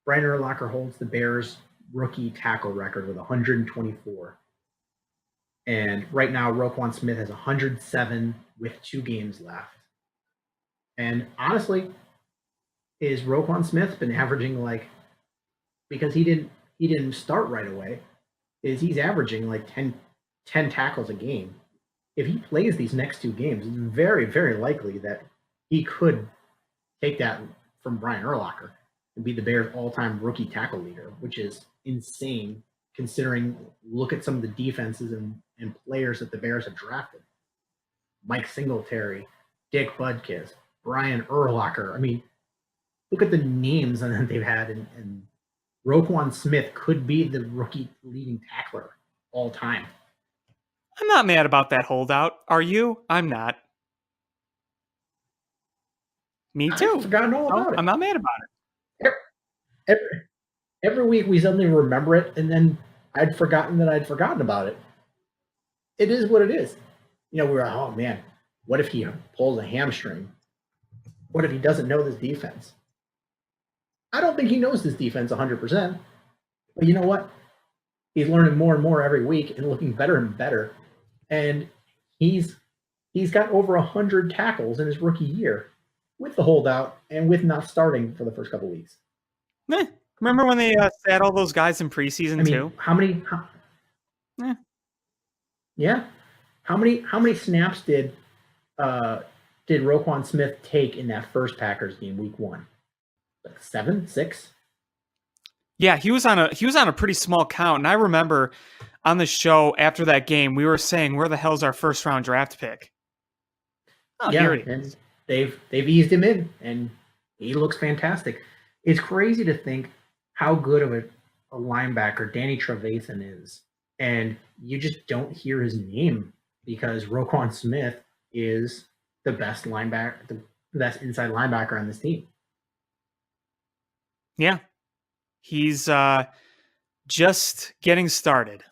Brian Urlacher holds the Bears rookie tackle record with 124. And right now, Roquan Smith has 107 with 2 games left. And honestly, is Roquan Smith been averaging because he didn't start right away, he's averaging like 10 tackles a game. If he plays these next 2 games, it's very, very likely that he could take that from Brian Urlacher and be the Bears' all-time rookie tackle leader, which is insane considering look at some of the defenses and players that the Bears have drafted. Mike Singletary, Dick Butkus, Brian Urlacher. I mean, look at the names that they've had, and Roquan Smith could be the rookie leading tackler all time. I'm not mad about that holdout. Are you? I'm not. Me too. I've forgotten all about it. I'm not mad about it. Every week we suddenly remember it, and then I'd forgotten that I'd forgotten about it. It is what it is. We were like, oh man, what if he pulls a hamstring? What if he doesn't know this defense? I don't think he knows this defense 100%. But you know what? He's learning more and more every week and looking better and better. And he's got over 100 tackles in his rookie year with the holdout and with not starting for the first couple weeks. Remember when they sat all those guys in preseason too? How many? Yeah. How many snaps did Roquan Smith take in that first Packers game, week 1? Like 7, 6? Yeah, he was on a pretty small count, and I remember on the show after that game we were saying, "Where the hell's our first round draft pick?" Oh, yeah, here he and is. They've eased him in, and he looks fantastic. It's crazy to think how good of a linebacker Danny Trevathan is, and you just don't hear his name because Roquan Smith is the best linebacker, the best inside linebacker on this team. Yeah, he's just getting started.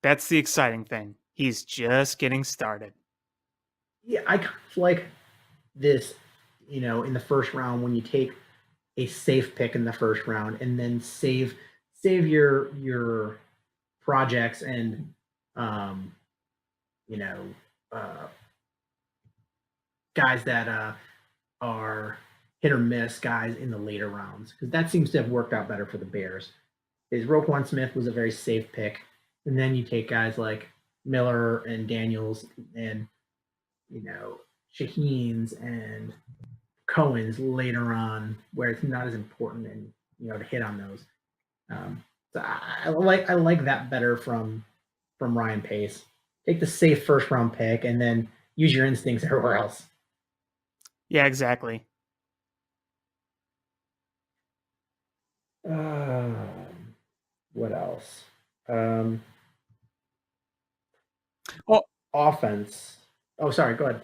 That's the exciting thing. He's just getting started. Yeah, I kind of like this, in the first round when you take a safe pick in the first round and then save your projects and guys that are hit or miss guys in the later rounds, because that seems to have worked out better for the Bears. Roquan Smith was a very safe pick, and then you take guys like Miller and Daniels and Shaheen's and Cohen's later on, where it's not as important and to hit on those. So I like that better from Ryan Pace. Take the safe first round pick and then use your instincts everywhere else. Yeah, exactly. What else? Um, Well, offense. Oh, sorry. Go ahead.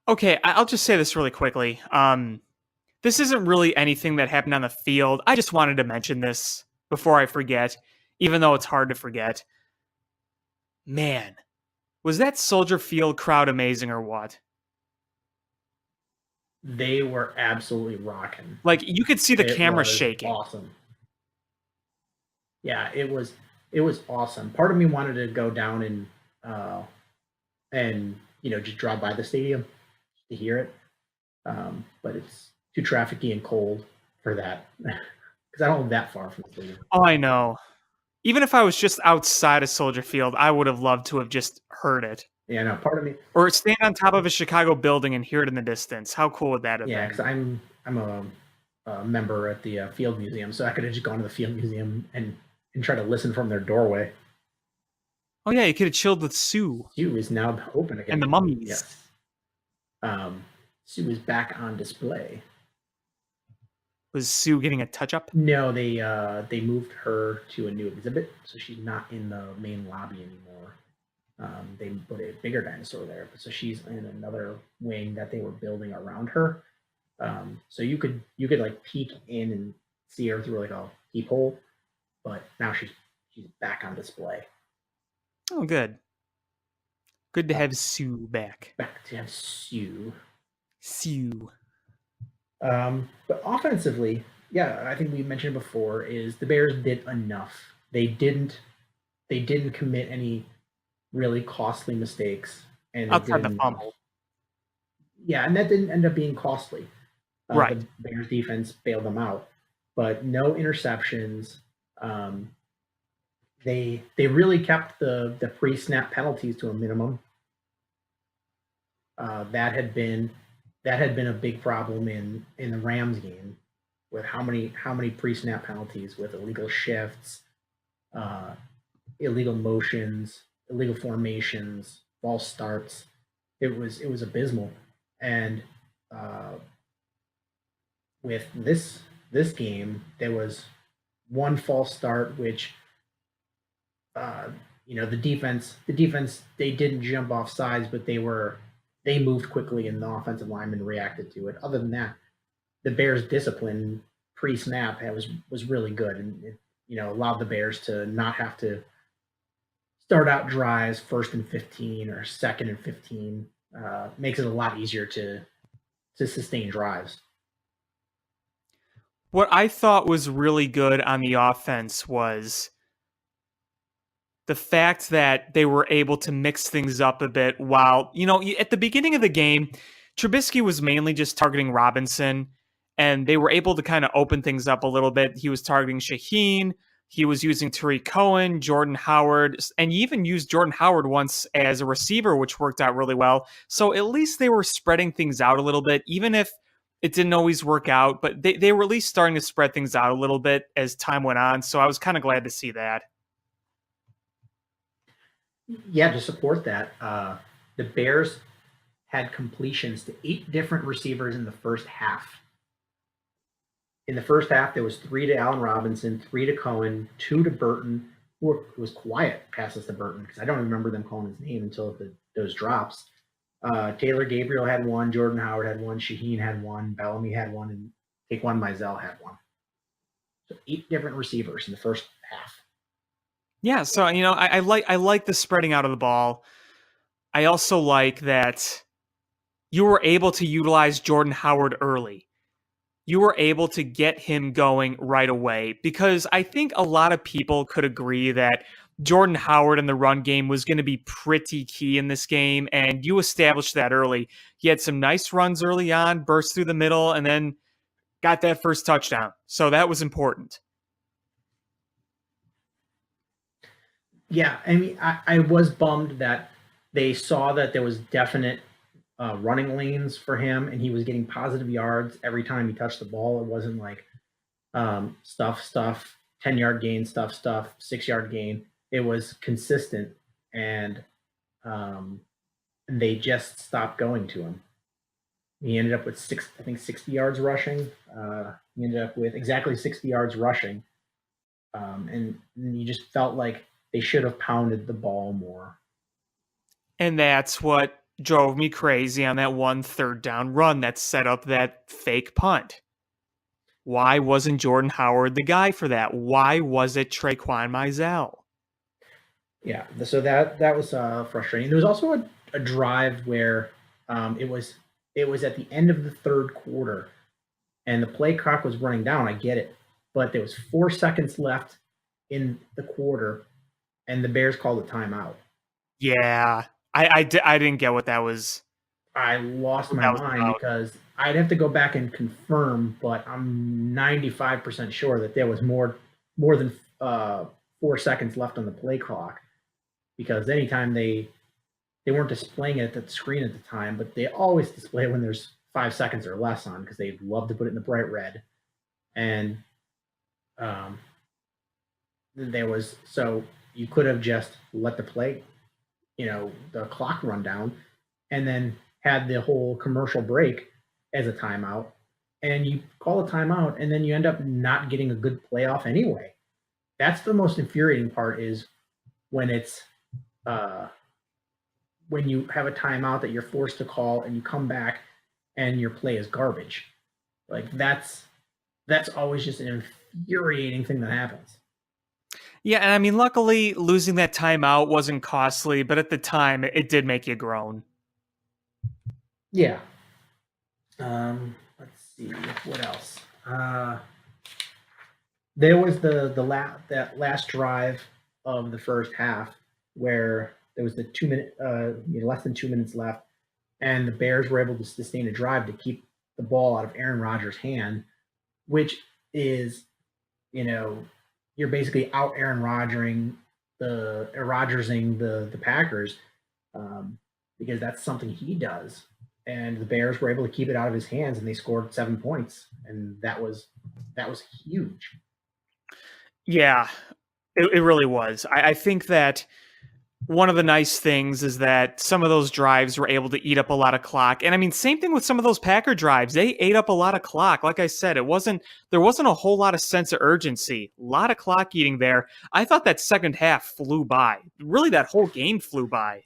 okay, I'll just say this really quickly. This isn't really anything that happened on the field. I just wanted to mention this before I forget, even though it's hard to forget. Man, was that Soldier Field crowd amazing or what? They were absolutely rocking. Like, you could see the It camera was shaking. awesome. Yeah, it was awesome. Part of me wanted to go down and just drive by the stadium to hear it, but it's too trafficy and cold for that because I don't live that far from the stadium. Oh, I know. Even if I was just outside of Soldier Field, I would have loved to have just heard it. Yeah, no, part of me. Or stand on top of a Chicago building and hear it in the distance. How cool would that have Yeah, been? because I'm a member at the Field Museum, so I could have just gone to the Field Museum and try to listen from their doorway. Oh yeah, you could have chilled with Sue. Sue is now open again. And the mummies. Yes. Sue is back on display. Was Sue getting a touch-up? No, they moved her to a new exhibit, so she's not in the main lobby anymore. They put a bigger dinosaur there, so she's in another wing that they were building around her. So you could like peek in and see her through like a peephole, but now she's back on display. Oh, good. Good to have Sue back. Back to have Sue. Sue. But offensively, yeah, I think we mentioned before is the Bears did enough. They didn't commit any really costly mistakes, and Outside the fumble. Yeah, and that didn't end up being costly. Right. The Bears defense bailed them out, but no interceptions. They really kept the pre-snap penalties to a minimum. That had been a big problem in the Rams game, with how many pre-snap penalties with illegal shifts, illegal motions, illegal formations, false starts. It was abysmal, and with this game, there was one false start, which the defense they didn't jump off sides, but they moved quickly and the offensive lineman reacted to it. Other than that, the Bears' discipline pre-snap was really good, and it allowed the Bears to not have to start out drives 1st and 15 or 2nd and 15. Makes it a lot easier to sustain drives. What I thought was really good on the offense was the fact that they were able to mix things up a bit while, at the beginning of the game, Trubisky was mainly just targeting Robinson, and they were able to kind of open things up a little bit. He was targeting Shaheen. He was using Tariq Cohen, Jordan Howard, and he even used Jordan Howard once as a receiver, which worked out really well. So at least they were spreading things out a little bit, even if it didn't always work out, but they were at least starting to spread things out a little bit as time went on. So I was kind of glad to see that. Yeah, to support that, the Bears had completions to 8 different receivers in the first half. In the first half, there was 3 to Allen Robinson, 3 to Cohen, 2 to Burton, who was quiet passes to Burton because I don't remember them calling his name until those drops. Taylor Gabriel had 1, Jordan Howard had 1, Shaheen had 1, Bellamy had 1, and Taquan Mizell had 1. So 8 different receivers in the first half. Yeah, so I like the spreading out of the ball. I also like that you were able to utilize Jordan Howard early. You were able to get him going right away, because I think a lot of people could agree that Jordan Howard in the run game was going to be pretty key in this game, and you established that early. He had some nice runs early on, burst through the middle, and then got that first touchdown. So that was important. Yeah, I mean, I was bummed that they saw that there was definite running lanes for him, and he was getting positive yards every time he touched the ball. It wasn't like stuff, 10-yard gain, stuff, 6-yard gain. It was consistent, and they just stopped going to him. He ended up with 60 yards rushing. He ended up with exactly 60 yards rushing. And you just felt like they should have pounded the ball more. And that's what drove me crazy on that 1 third down run that set up that fake punt. Why wasn't Jordan Howard the guy for that? Why was it Traquan Mizell? Yeah, so that was frustrating. There was also a drive where it was at the end of the third quarter, and the play clock was running down. I get it, but there was 4 seconds left in the quarter, and the Bears called a timeout. Yeah, I didn't get what that was. I lost my mind because I'd have to go back and confirm, but I'm 95% sure that there was more than 4 seconds left on the play clock, because anytime they weren't displaying it at the screen at the time, but they always display when there's 5 seconds or less on, because they love to put it in the bright red. And so you could have just let the play, the clock run down, and then had the whole commercial break as a timeout, and you call a timeout, and then you end up not getting a good playoff anyway. That's the most infuriating part, is when it's when you have a timeout that you're forced to call and you come back and your play is garbage. Like that's always just an infuriating thing that happens. Yeah, and I mean, luckily losing that timeout wasn't costly, but at the time it did make you groan. Yeah. Let's see what else. There was that last drive of the first half where there was the 2 minute, less than 2 minutes left, and the Bears were able to sustain a drive to keep the ball out of Aaron Rodgers' hand, which is, you're basically out Aaron Rodgersing the Packers, because that's something he does. And the Bears were able to keep it out of his hands, and they scored 7 points, and that was huge. Yeah, it really was. I think that one of the nice things is that some of those drives were able to eat up a lot of clock. And I mean, same thing with some of those Packer drives. They ate up a lot of clock. Like I said, there wasn't a whole lot of sense of urgency. A lot of clock eating there. I thought that second half flew by. Really, that whole game flew by.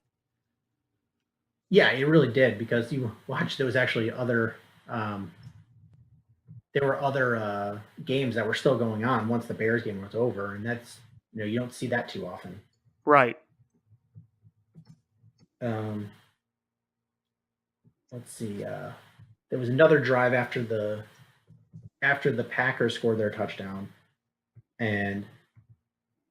Yeah, it really did, because you watched, there was actually other games that were still going on once the Bears game was over, and that's, you don't see that too often. Right. Let's see. There was another drive after the Packers scored their touchdown, and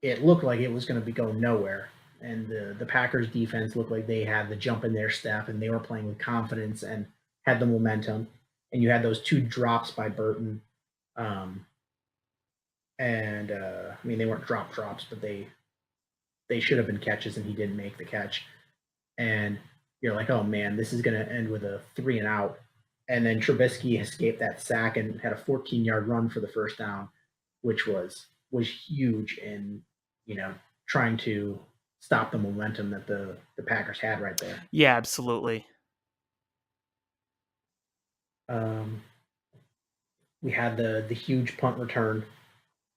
it looked like it was going to be going nowhere. And the Packers defense looked like they had the jump in their step, and they were playing with confidence and had the momentum. And you had those 2 drops by Burton, I mean, they weren't drops, but they should have been catches, and he didn't make the catch. And you're like, oh man, this is going to end with a 3 and out. And then Trubisky escaped that sack and had a 14-yard run for the first down, which was huge in, trying to stop the momentum that the Packers had right there. Yeah, absolutely. We had the huge punt return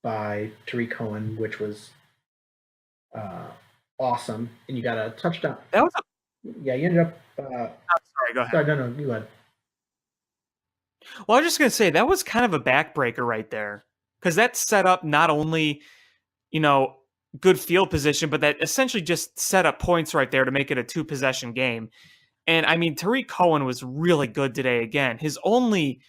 by Tariq Cohen, which was awesome, and you got a touchdown. That was you ended up. sorry, go ahead. No, you go ahead. Well, I was just gonna say that was kind of a backbreaker right there, because that set up not only, good field position, but that essentially just set up points right there to make it a 2-possession game. And I mean, Tariq Cohen was really good today again. His only,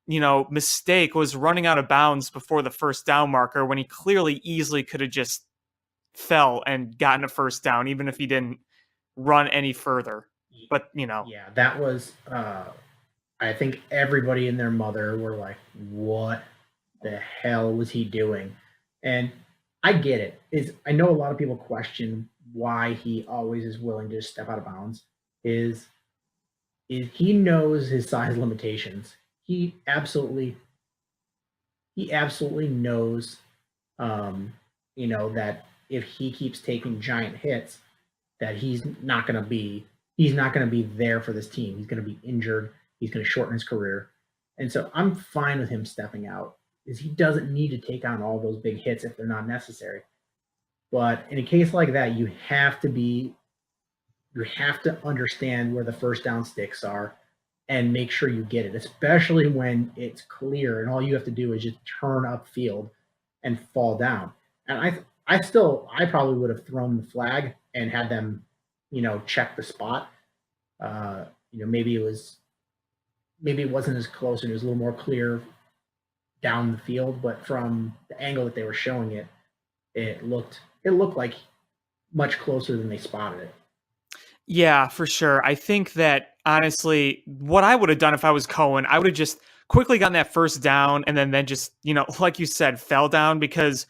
mistake was running out of bounds before the first down marker, when he clearly easily could have just fell and gotten a first down, even if he didn't run any further. But, Yeah, that was, I think everybody and their mother were like, what the hell was he doing? And I get it. I know a lot of people question why he always is willing to step out of bounds. Is he knows his size limitations. He absolutely knows, that if he keeps taking giant hits, that he's not going to be there for this team. He's going to be injured. He's going to shorten his career. And so I'm fine with him stepping out, is he doesn't need to take on all those big hits if they're not necessary. But in a case like that, you have to understand where the first down sticks are and make sure you get it, especially when it's clear and all you have to do is just turn upfield and fall down. And I probably would have thrown the flag and had them, check the spot. Maybe it wasn't as close and it was a little more clear down the field, but from the angle that they were showing it, it looked like much closer than they spotted it. Yeah, for sure. I think that honestly, what I would have done if I was Cohen, I would have just quickly gotten that first down and then just, like you said, fell down, because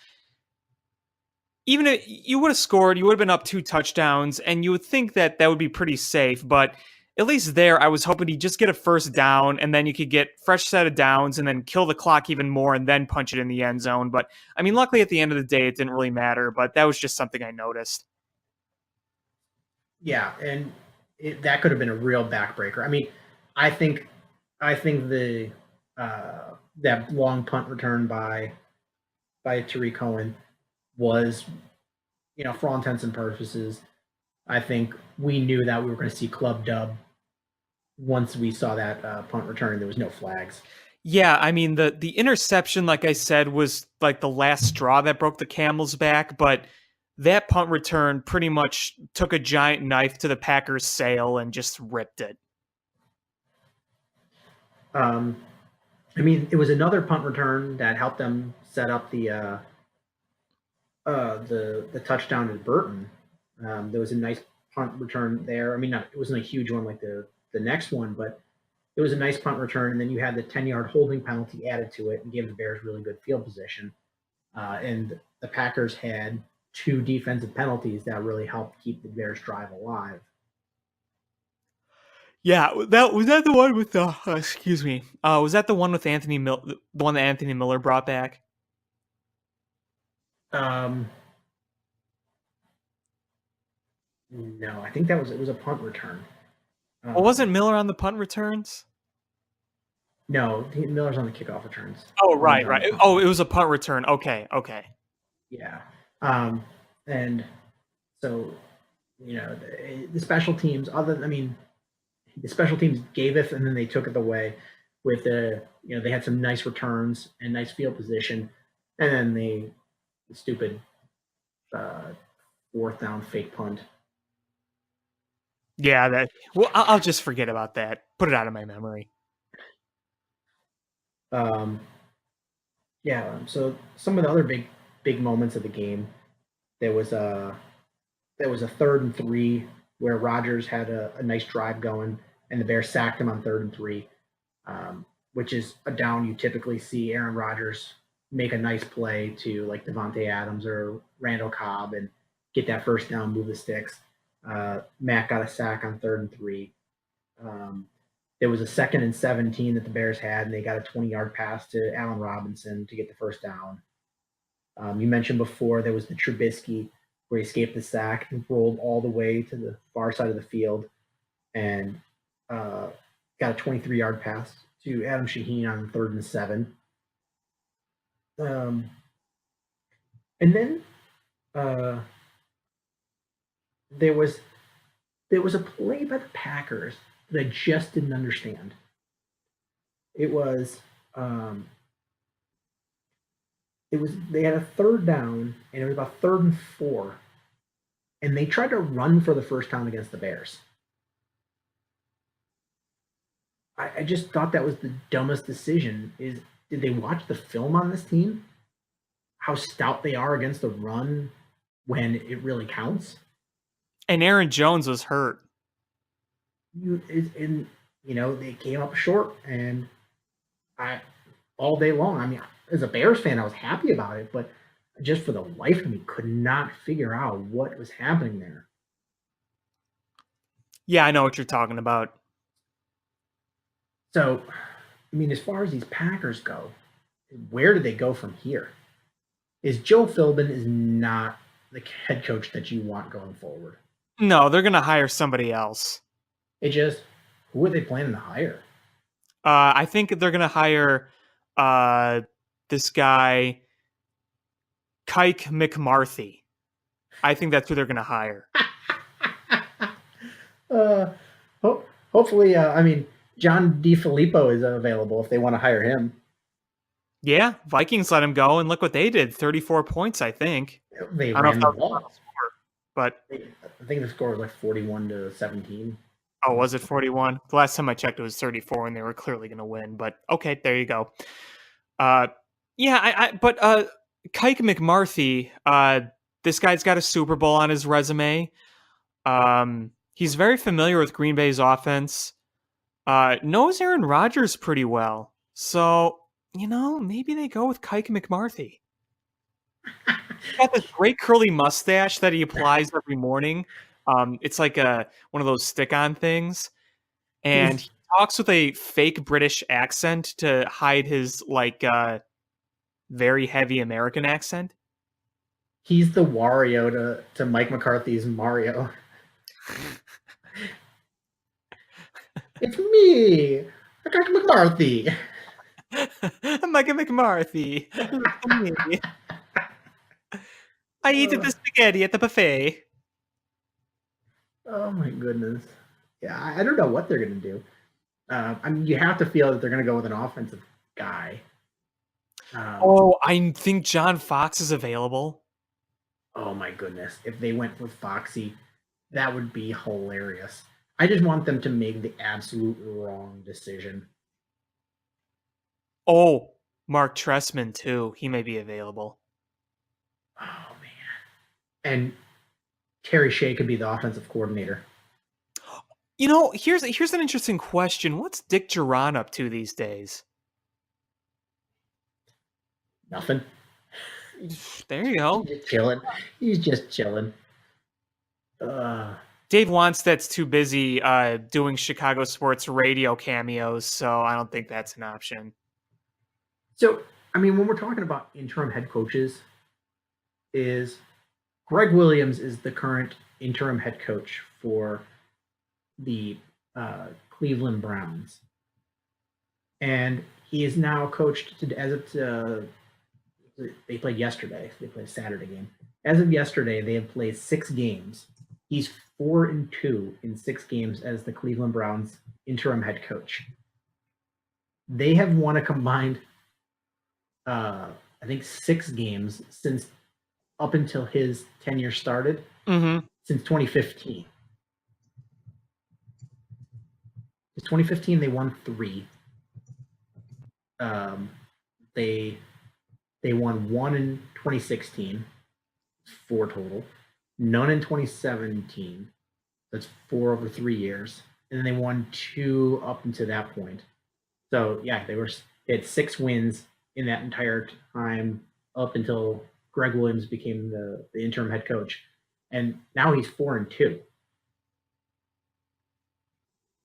even if you would have scored, you would have been up 2 touchdowns, and you would think that would be pretty safe. But at least there, I was hoping he'd just get a first down, and then you could get fresh set of downs and then kill the clock even more and then punch it in the end zone. But I mean, luckily at the end of the day, it didn't really matter, but that was just something I noticed. Yeah, and that could have been a real backbreaker. I mean, I think the that long punt return by Tariq Cohen was, for all intents and purposes, I think we knew that we were going to see club dub once we saw that punt return. There was no flags. Yeah, I mean, the interception, like I said, was like the last straw that broke the camel's back, but that punt return pretty much took a giant knife to the Packers' sail and just ripped it. I mean, it was another punt return that helped them set up the touchdown to Burton. There was a nice punt return there. I mean, it wasn't a huge one like the next one, but it was a nice punt return. And then you had the 10-yard holding penalty added to it and gave the Bears really good field position. And the Packers had 2 defensive penalties that really helped keep the Bears drive alive. Yeah, was that the one with the excuse me? Was that the one with the one that Anthony Miller brought back? No, I think it was a punt return. Well, wasn't Miller on the punt returns? No, Miller's on the kickoff returns. Oh, right. Oh, it was a punt return. Okay. Yeah. And so, the special teams, the special teams gave it and then they took it away with they had some nice returns and nice field position. And then the stupid 4th down fake punt. Yeah, I'll just forget about that. Put it out of my memory. So some of the other big moments of the game, there was a 3rd and 3 where Rodgers had a nice drive going and the Bears sacked him on 3rd and 3, which is a down you typically see Aaron Rodgers make a nice play to like Devontae Adams or Randall Cobb and get that first down, move the sticks. Matt got a sack on 3rd and 3. There was a 2nd and 17 that the Bears had, and they got a 20-yard pass to Allen Robinson to get the first down. You mentioned before there was the Trubisky where he escaped the sack and rolled all the way to the far side of the field and got a 23-yard pass to Adam Shaheen on 3rd and 7. And then there was a play by the Packers that I just didn't understand. It was they had a 3rd down and it was about 3rd and 4, and they tried to run for the first down against the Bears. I just thought that was the dumbest decision. Did they watch the film on this team? How stout they are against the run when it really counts? And Aaron Jones was hurt. They came up short, and all day long. I mean, as a Bears fan, I was happy about it, but just for the life of me, could not figure out what was happening there. Yeah, I know what you're talking about. So, I mean, as far as these Packers go, where do they go from here? Joe Philbin is not the head coach that you want going forward. No, they're going to hire somebody else. Who are they planning to hire? I think they're going to hire this guy, Kike McMarthy. I think that's who they're going to hire. Hopefully, John DiFilippo is available if they want to hire him. Yeah, Vikings let him go, and look what they did. 34 points, I think. They I don't know if ran that the was the ball. final score, but I think the score was like 41-17. oh, was it 41? The last time I checked, it was 34, and they were clearly going to win. But okay, there you go. Yeah, but Kike McMarthy, this guy's got a Super Bowl on his resume. He's very familiar with Green Bay's offense. Knows Aaron Rodgers pretty well. So, maybe they go with Kike McMarthy. He's got this great curly mustache that he applies every morning. It's like one of those stick-on things. And he talks with a fake British accent to hide his very heavy American accent. He's the Wario to Mike McCarthy's Mario. It's me, Mike McCarthy. Mike McMarthy. I eat the spaghetti at the buffet. Oh my goodness. Yeah, I don't know what they're going to do. You have to feel that they're going to go with an offensive guy. I think John Fox is available. Oh my goodness. If they went with Foxy, that would be hilarious. I just want them to make the absolute wrong decision. Oh, Mark Trestman, too. He may be available. Oh, man. And Terry Shea could be the offensive coordinator. Here's an interesting question. What's Dick Duran up to these days? Nothing. There you go. He's just chilling. He's just chilling. Dave Wanstead's too busy doing Chicago sports radio cameos, so I don't think that's an option. So, when we're talking about interim head coaches, is Greg Williams is the current interim head coach for the Cleveland Browns. And he is now coached they played yesterday. They played a Saturday game. As of yesterday, they have played 6 games. He's 4-2 in 6 games as the Cleveland Browns interim head coach. They have won a combined, I think, 6 games since up until his tenure started, since 2015. In 2015, they won 3. They won 1 in 2016, 4 total. None in 2017. That's 4 over 3 years. And then they won 2 up until that point. So yeah, they had 6 wins in that entire time up until Greg Williams became the interim head coach. And now he's 4-2.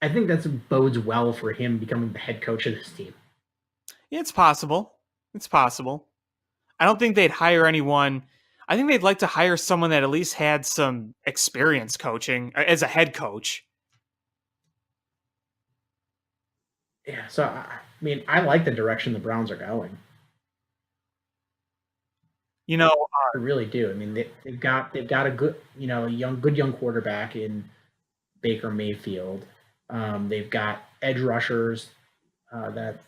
I think that bodes well for him becoming the head coach of this team. Yeah, it's possible. It's possible. I don't think they'd hire anyone. I think they'd like to hire someone that at least had some experience coaching as a head coach. Yeah, so I like the direction the Browns are going. I really do. They've got a good, young quarterback in Baker Mayfield. They've got edge rushers that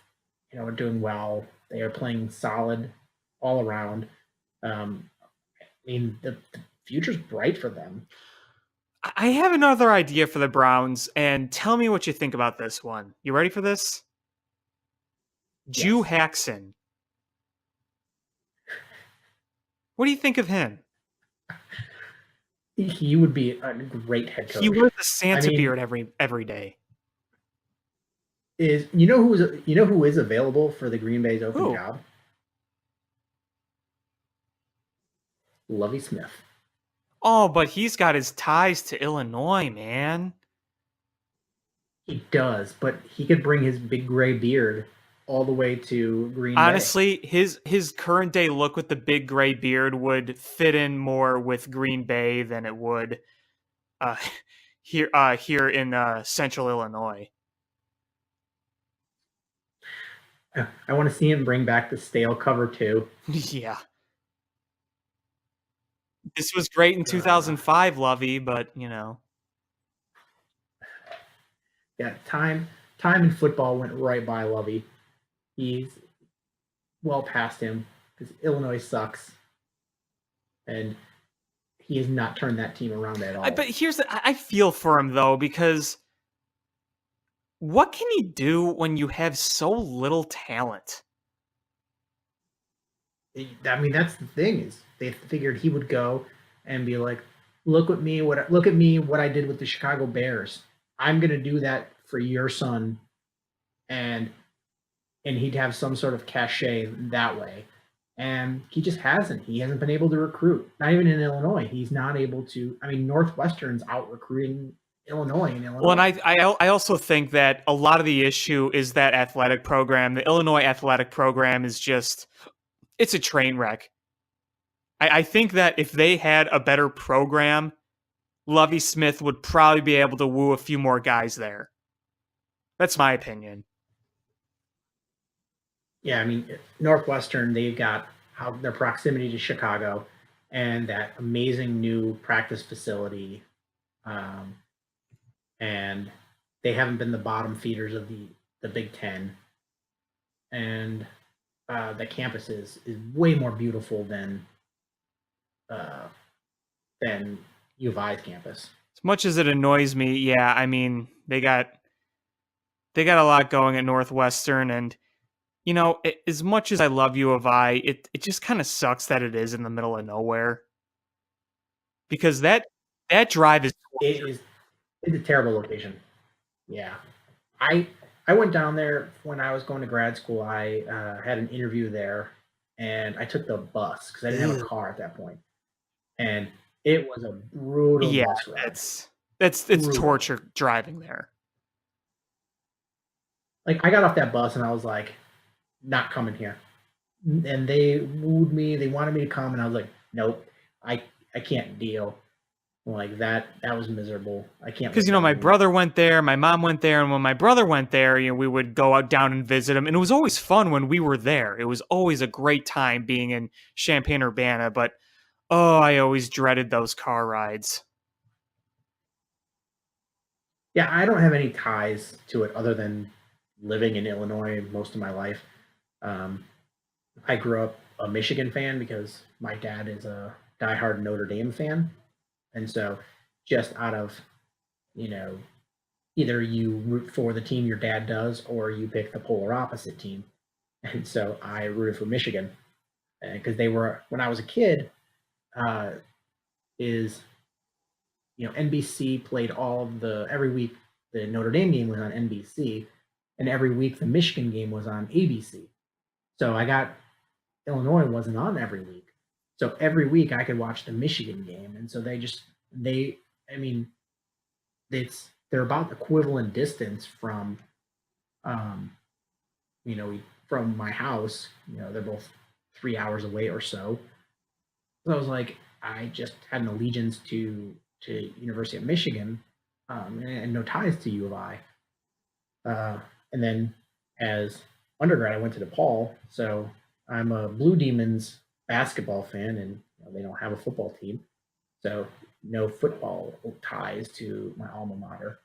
are doing well. They are playing solid all around. The future's bright for them. I have another idea for the Browns, and tell me what you think about this one. You ready for this? Yes. Jew Haxon. What do you think of him? He would be a great head coach. He wears a Santa beard every day. Who is available for the Green Bay's open job? Lovie Smith. Oh, but he's got his ties to Illinois, man. He does, but he could bring his big gray beard all the way to Green Bay. Honestly, his current day look with the big gray beard would fit in more with Green Bay than it would here in Central Illinois. I want to see him bring back the stale cover too. Yeah. This was great in 2005, Lovey, but Yeah, time in football went right by Lovey. He's well past him because Illinois sucks, and he has not turned that team around at all. But I feel for him though, because what can you do when you have so little talent? I mean, that's the thing is they figured he would go and be like, look at me, what I did with the Chicago Bears. I'm gonna do that for your son, and he'd have some sort of cachet that way. And he just hasn't. He hasn't been able to recruit. Not even in Illinois. He's not able to. I mean, Northwestern's out recruiting Illinois in Illinois. Well, and I also think that a lot of the issue is that athletic program. The Illinois athletic program is just, it's a train wreck. I think that if they had a better program, Lovie Smith would probably be able to woo a few more guys there. That's my opinion. Yeah, I mean, Northwestern, they've got their proximity to Chicago and that amazing new practice facility. And they haven't been the bottom feeders of the Big Ten. And the campus is way more beautiful than U of I's campus. As much as it annoys me, yeah, I mean, they got a lot going at Northwestern, and as much as I love U of I, it just kind of sucks that it is in the middle of nowhere. Because that drive is it's a terrible location. Yeah. I went down there when I was going to grad school. I had an interview there, and I took the bus because I didn't have a car at that point. And it was a brutal bus ride. It's torture driving there. Like, I got off that bus and I was like, not coming here. And they wooed me. They wanted me to come, and I was like, nope, I can't deal. Like, that was miserable. I can't. Because my brother went there, my mom went there, and when my brother went there, we would go out down and visit him, and it was always fun when we were there. It was always a great time being in Champaign-Urbana, but I always dreaded those car rides. Yeah, I don't have any ties to it other than living in Illinois most of my life. I grew up a Michigan fan because my dad is a diehard Notre Dame fan. And so just out of, either you root for the team your dad does or you pick the polar opposite team. And so I rooted for Michigan because they were, when I was a kid, NBC played every week the Notre Dame game was on NBC, and every week the Michigan game was on ABC. So Illinois wasn't on every week. So every week I could watch the Michigan game. And so they're about equivalent distance from, from my house. They're both 3 hours away or so. So I was like, I just had an allegiance to University of Michigan, and no ties to U of I. And then as undergrad, I went to DePaul, so I'm a Blue Demons basketball fan, and they don't have a football team, so no football ties to my alma mater.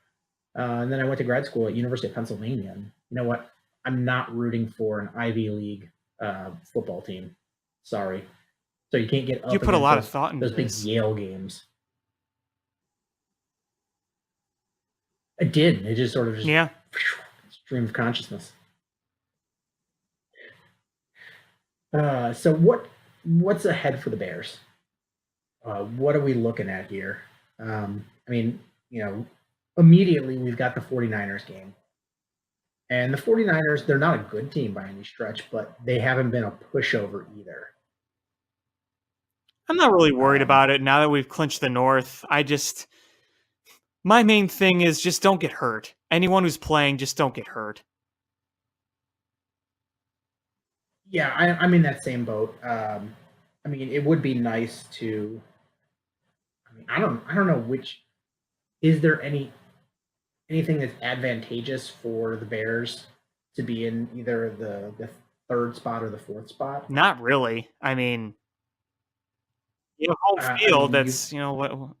And then I went to grad school at University of Pennsylvania, and you know what? I'm not rooting for an Ivy League football team. Sorry. So you can't get up. You put a lot of thought into those big Yale games. I did. It just sort of stream of consciousness. So what's ahead for the Bears? What are we looking at here? Immediately we've got the 49ers game. And the 49ers, they're not a good team by any stretch, but they haven't been a pushover either. I'm not really worried about it now that we've clinched the North. My main thing is just don't get hurt. Anyone who's playing, just don't get hurt. Yeah, I'm in that same boat. It would be nice to. I don't know which. Is there anything that's advantageous for the Bears to be in either the third spot or the fourth spot? Not really. You have home I field. mean, That's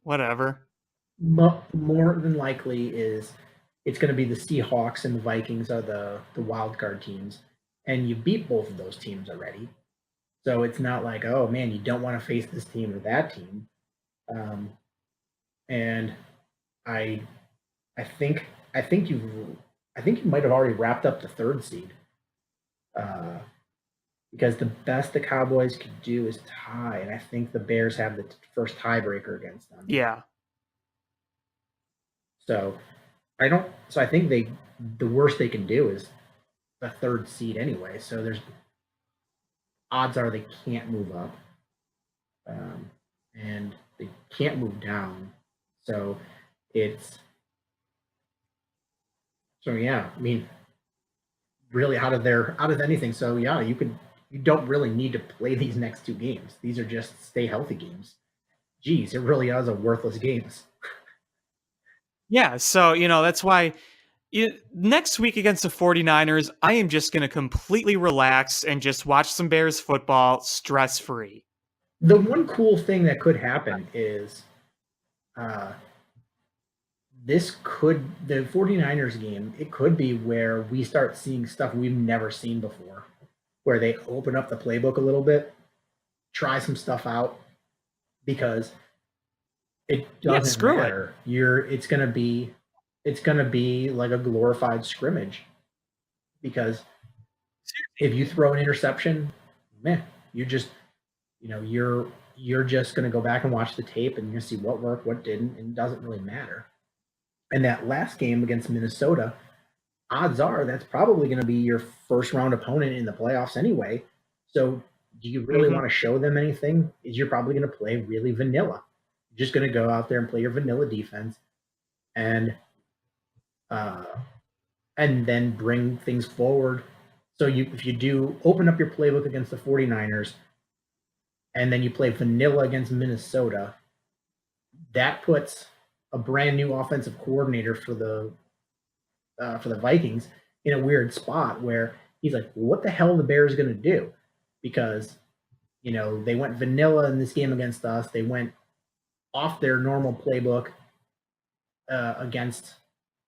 whatever. more than likely is it's going to be the Seahawks and the Vikings are the wild card teams, and you beat both of those teams already. So it's not like, oh man, you don't want to face this team or that team. Um, and I I think I think you might have already wrapped up the third seed. Uh, because the best the Cowboys could do is tie, and I think the Bears have the first tiebreaker against them. Yeah. So I don't. So I think the worst they can do is the third seed anyway. So there's odds are they can't move up, and they can't move down. So it's so yeah. I mean, really out of anything. So yeah, you don't really need to play these next two games. These are just stay healthy games. Geez, it really is a worthless games. Yeah. So, that's why next week against the 49ers, I am just going to completely relax and just watch some Bears football stress free. The one cool thing that could happen is the 49ers game, it could be where we start seeing stuff we've never seen before, where they open up the playbook a little bit, try some stuff out, because it doesn't matter. It's gonna be like a glorified scrimmage, because if you throw an interception, man, you're just gonna go back and watch the tape and you're gonna see what worked, what didn't, and it doesn't really matter. And that last game against Minnesota, odds are that's probably going to be your first round opponent in the playoffs anyway. So do you really want to show them anything? Is you're probably going to play really vanilla. You're just going to go out there and play your vanilla defense and then bring things forward. So if you do open up your playbook against the 49ers and then you play vanilla against Minnesota, that puts a brand new offensive coordinator for the Vikings in a weird spot where he's like, what the hell are the Bears going to do? Because, they went vanilla in this game against us. They went off their normal playbook against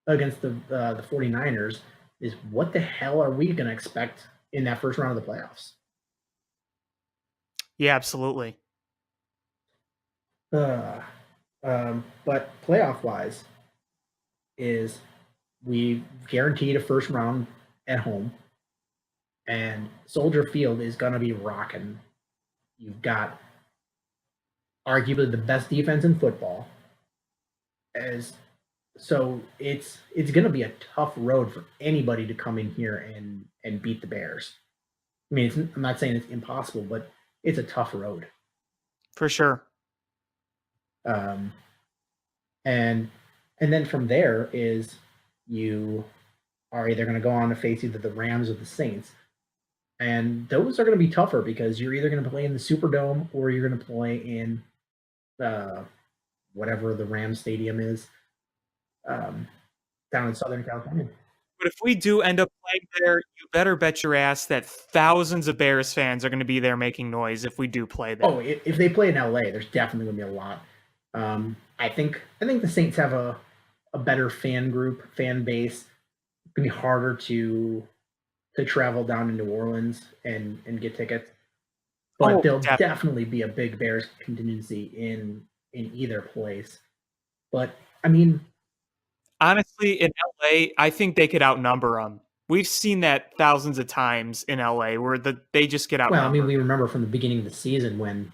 the 49ers. Is what the hell are we going to expect in that first round of the playoffs? Yeah, absolutely. But playoff wise, is we guaranteed a first round at home, and Soldier Field is going to be rocking. You've got arguably the best defense in football, so it's going to be a tough road for anybody to come in here and beat the Bears. I mean, I'm not saying it's impossible, but it's a tough road for sure. And then from there is you are either going to go on to face either the Rams or the Saints. And those are going to be tougher because you're either going to play in the Superdome or you're going to play in whatever the Rams stadium is down in Southern California. But if we do end up playing there, you better bet your ass that thousands of Bears fans are going to be there making noise if we do play there. Oh, if they play in LA, there's definitely going to be a lot. I think the Saints have a better fan base. It's gonna be harder to travel down to New Orleans and get tickets, but there'll definitely be a big Bears contingency in either place. But I mean, honestly, in LA, I think they could outnumber them. We've seen that thousands of times in LA where they just get outnumbered. Well, I mean, we remember from the beginning of the season when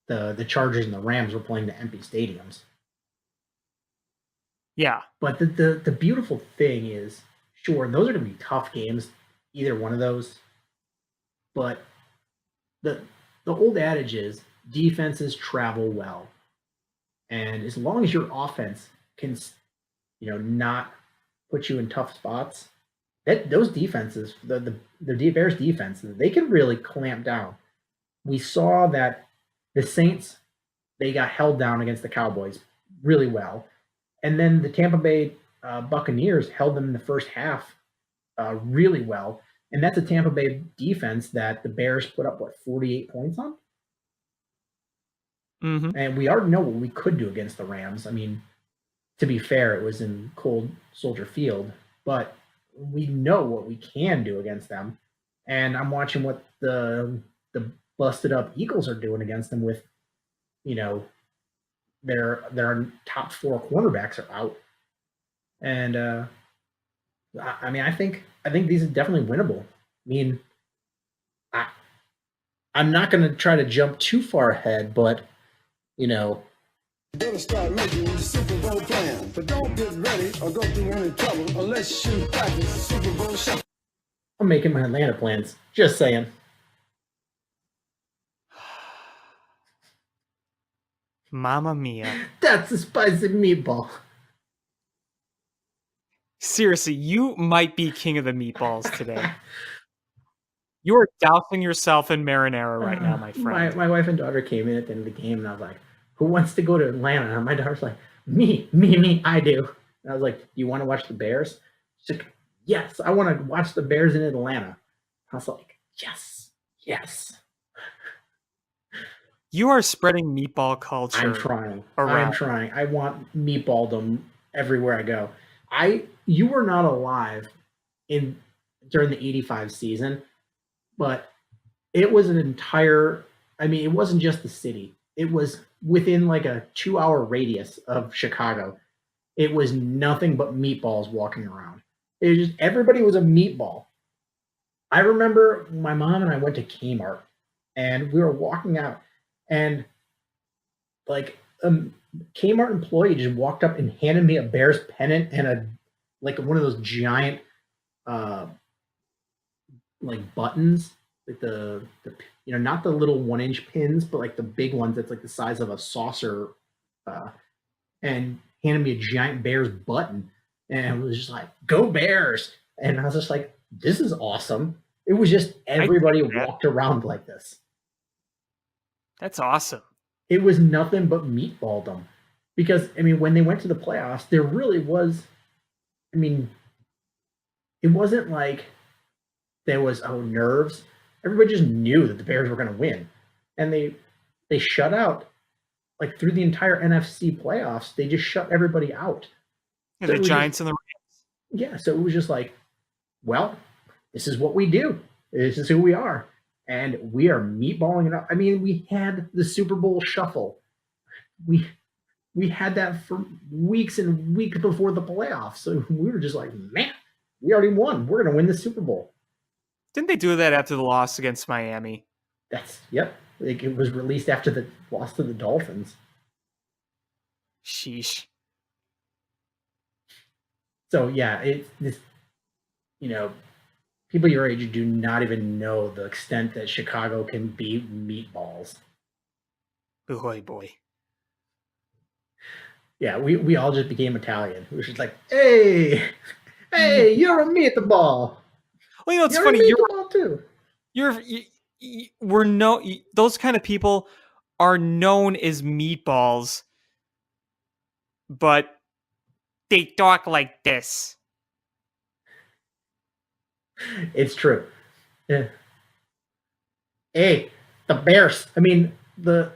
the Chargers and the Rams were playing to empty stadiums. Yeah. But the beautiful thing is, sure, those are going to be tough games, either one of those. But the old adage is defenses travel well. And as long as your offense can, not put you in tough spots, those defenses, the Bears defense, they can really clamp down. We saw that the Saints, they got held down against the Cowboys really well. And then the Tampa Bay Buccaneers held them in the first half really well. And that's a Tampa Bay defense that the Bears put up, 48 points on? Mm-hmm. And we already know what we could do against the Rams. I mean, to be fair, it was in cold Soldier Field, but we know what we can do against them. And I'm watching what the busted up Eagles are doing against them with, you know, their top 4 cornerbacks are out. And I mean, I think these are definitely winnable. I mean, I'm not going to try to jump too far ahead, but you know, You better start making your Super Bowl plan. But don't get ready or go through any trouble unless you practice the Super Bowl shuffle. I'm making my Atlanta plans. Just saying. Mamma mia. That's a spicy meatball. Seriously, you might be king of the meatballs today. You are dousing yourself in marinara right now, my friend. My wife and daughter came in at the end of the game, and I was like, "Who wants to go to Atlanta?" And my daughter's like, "Me, I do." And I was like, "You want to watch the Bears?" She's like, "Yes, I want to watch the Bears in Atlanta." I was like, "Yes." You are spreading meatball culture. I'm trying. around. I'm trying. I want meatballdom everywhere I go. You were not alive during the '85 season, but it was an entire. I mean, it wasn't just the city. It was within like a 2-hour radius of Chicago. It was nothing but meatballs walking around. It was just everybody was a meatball. I remember my mom and I went to Kmart, and we were walking out, and like a Kmart employee just walked up and handed me a Bears pennant and a like one of those giant like buttons, like the not the little 1-inch pins, but like the big ones that's like the size of a saucer, and handed me a giant Bears button, and it was just like, "Go Bears!" And I was just like, "This is awesome." It was just everybody walked around like this. That's awesome. It was nothing but meatballdom. Because, I mean, when they went to the playoffs, there really was, I mean, it wasn't like there was, nerves. Everybody just knew that the Bears were going to win. And they shut out, like, through the entire NFC playoffs, they just shut everybody out. Yeah, So the Giants and the Rams. Yeah, so it was just like, well, this is what we do. This is who we are. And we are meatballing it up. I mean, we had the Super Bowl shuffle. We had that for weeks and weeks before the playoffs. So we were just like, man, we already won. We're going to win the Super Bowl. Didn't they do that after the loss against Miami? Yep. Like, it was released after the loss to the Dolphins. Sheesh. So yeah, people your age do not even know the extent that Chicago can be meatballs. Boy, boy. Yeah, we all just became Italian. It was just like, hey, you're a meatball. Well, you know, it's You're funny. a meatball too. Those kind of people are known as meatballs, but they talk like this. It's true. Yeah. Hey, the Bears. I mean, the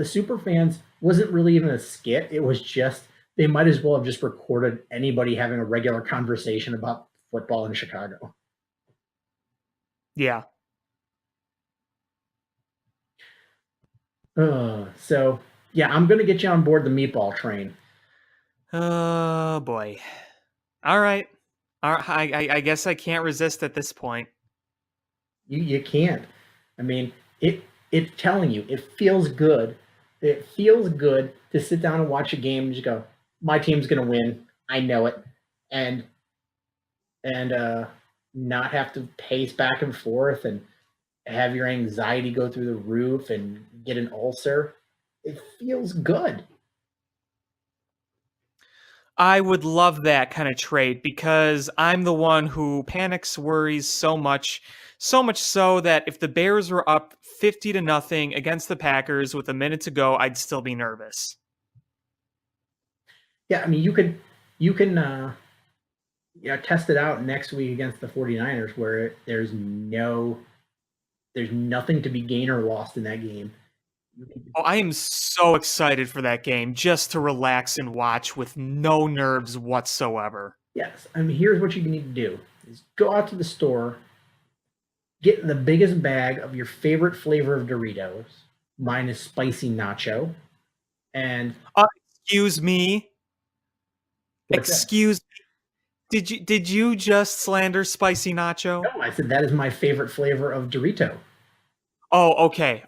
super fans wasn't really even a skit. It was just they might as well have just recorded anybody having a regular conversation about football in Chicago. Yeah. So yeah, I'm gonna get you on board the meatball train. Oh boy. All right. I guess I can't resist at this point. You can't. I mean, it's telling you, it feels good. It feels good to sit down and watch a game and just go, my team's gonna win. I know it. And not have to pace back and forth and have your anxiety go through the roof and get an ulcer. It feels good. I would love that kind of trade because I'm the one who panics, worries so much so that if the Bears were up 50-0 against the Packers with a minute to go, I'd still be nervous. Yeah, I mean, you can test it out next week against the 49ers where there's nothing to be gained or lost in that game. Oh, I am so excited for that game just to relax and watch with no nerves whatsoever. Yes, I mean, here's what you need to do: is go out to the store, get the biggest bag of your favorite flavor of Doritos. Mine is spicy nacho, and Excuse me. what's that? Excuse did you just slander spicy nacho? No, I said that is my favorite flavor of Dorito. Oh, okay.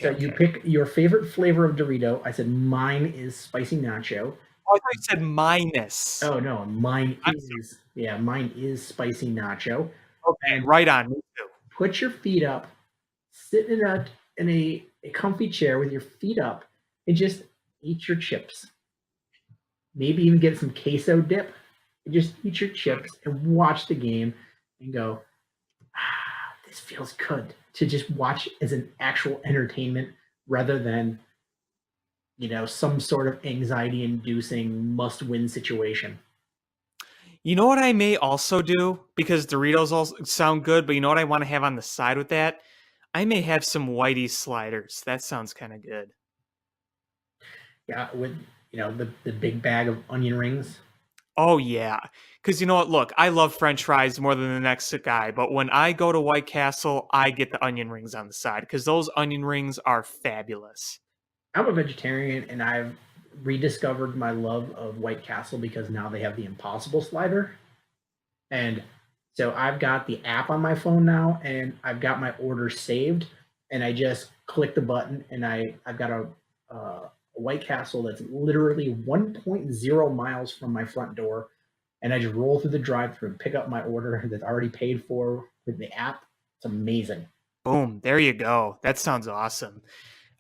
So you pick your favorite flavor of Dorito. I said mine is spicy nacho. Oh, I thought you said minus. Oh no, mine I'm is spicy nacho. Okay, right on. Me too. Put your feet up, sit in a comfy chair with your feet up, and just eat your chips. Maybe even get some queso dip, and just eat your chips and watch the game and go, this feels good, to just watch as an actual entertainment rather than, some sort of anxiety inducing must win situation. You know what I may also do? Because Doritos also sound good, but you know what I want to have on the side with that? I may have some Whitey sliders. That sounds kind of good. Yeah, with the big bag of onion rings. Oh, yeah. Because you know what? Look, I love French fries more than the next guy, but when I go to White Castle, I get the onion rings on the side because those onion rings are fabulous. I'm a vegetarian and I've rediscovered my love of White Castle because now they have the Impossible slider. And so I've got the app on my phone now and I've got my order saved and I just click the button and I've got a White Castle that's literally 1.0 miles from my front door. And I just roll through the drive-thru and pick up my order that's already paid for with the app. It's amazing. Boom, there you go. That sounds awesome.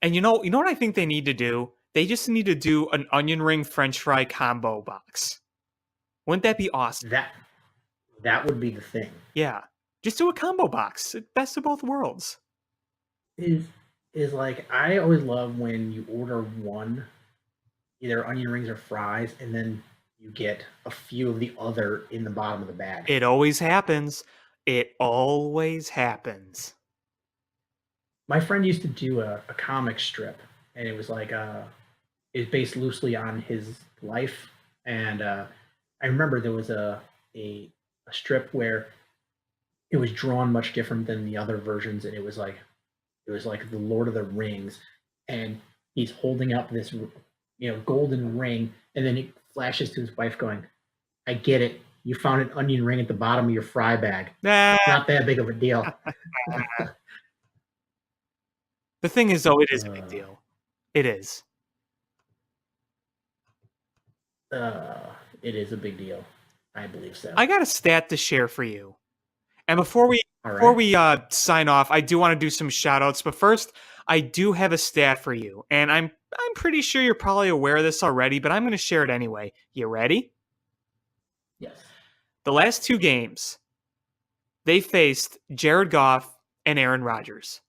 And you know what I think they need to do? They just need to do an onion ring French fry combo box. Wouldn't that be awesome? That would be the thing. Yeah. Just do a combo box. Best of both worlds. Is like, I always love when you order one, either onion rings or fries, and then you get a few of the other in the bottom of the bag. It always happens. It always happens. My friend used to do a comic strip, and it was like it's based loosely on his life. And I remember there was a strip where it was drawn much different than the other versions, and it was like the Lord of the Rings, and he's holding up this golden ring, and then he flashes to his wife going, I get it. You found an onion ring at the bottom of your fry bag. It's not that big of a deal. The thing is, though, it is a big deal. It is. It is a big deal. I believe so. I got a stat to share for you. And before we sign off, I do want to do some shout outs. But first, I do have a stat for you. And I'm pretty sure you're probably aware of this already, but I'm going to share it anyway. You ready? Yes. The last two games, they faced Jared Goff and Aaron Rodgers.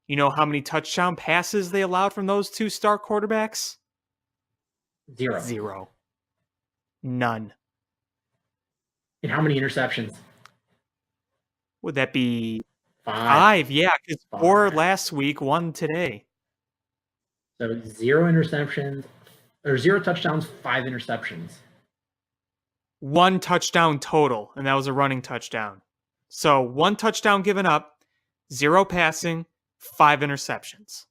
You know how many touchdown passes they allowed from those two star quarterbacks? Zero. None. And how many interceptions? Would that be 5? Yeah, because 4 last week, 1 today. So 0 interceptions, or 0 touchdowns, 5 interceptions. 1 touchdown total, and that was a running touchdown. So 1 touchdown given up, 0 passing, 5 interceptions.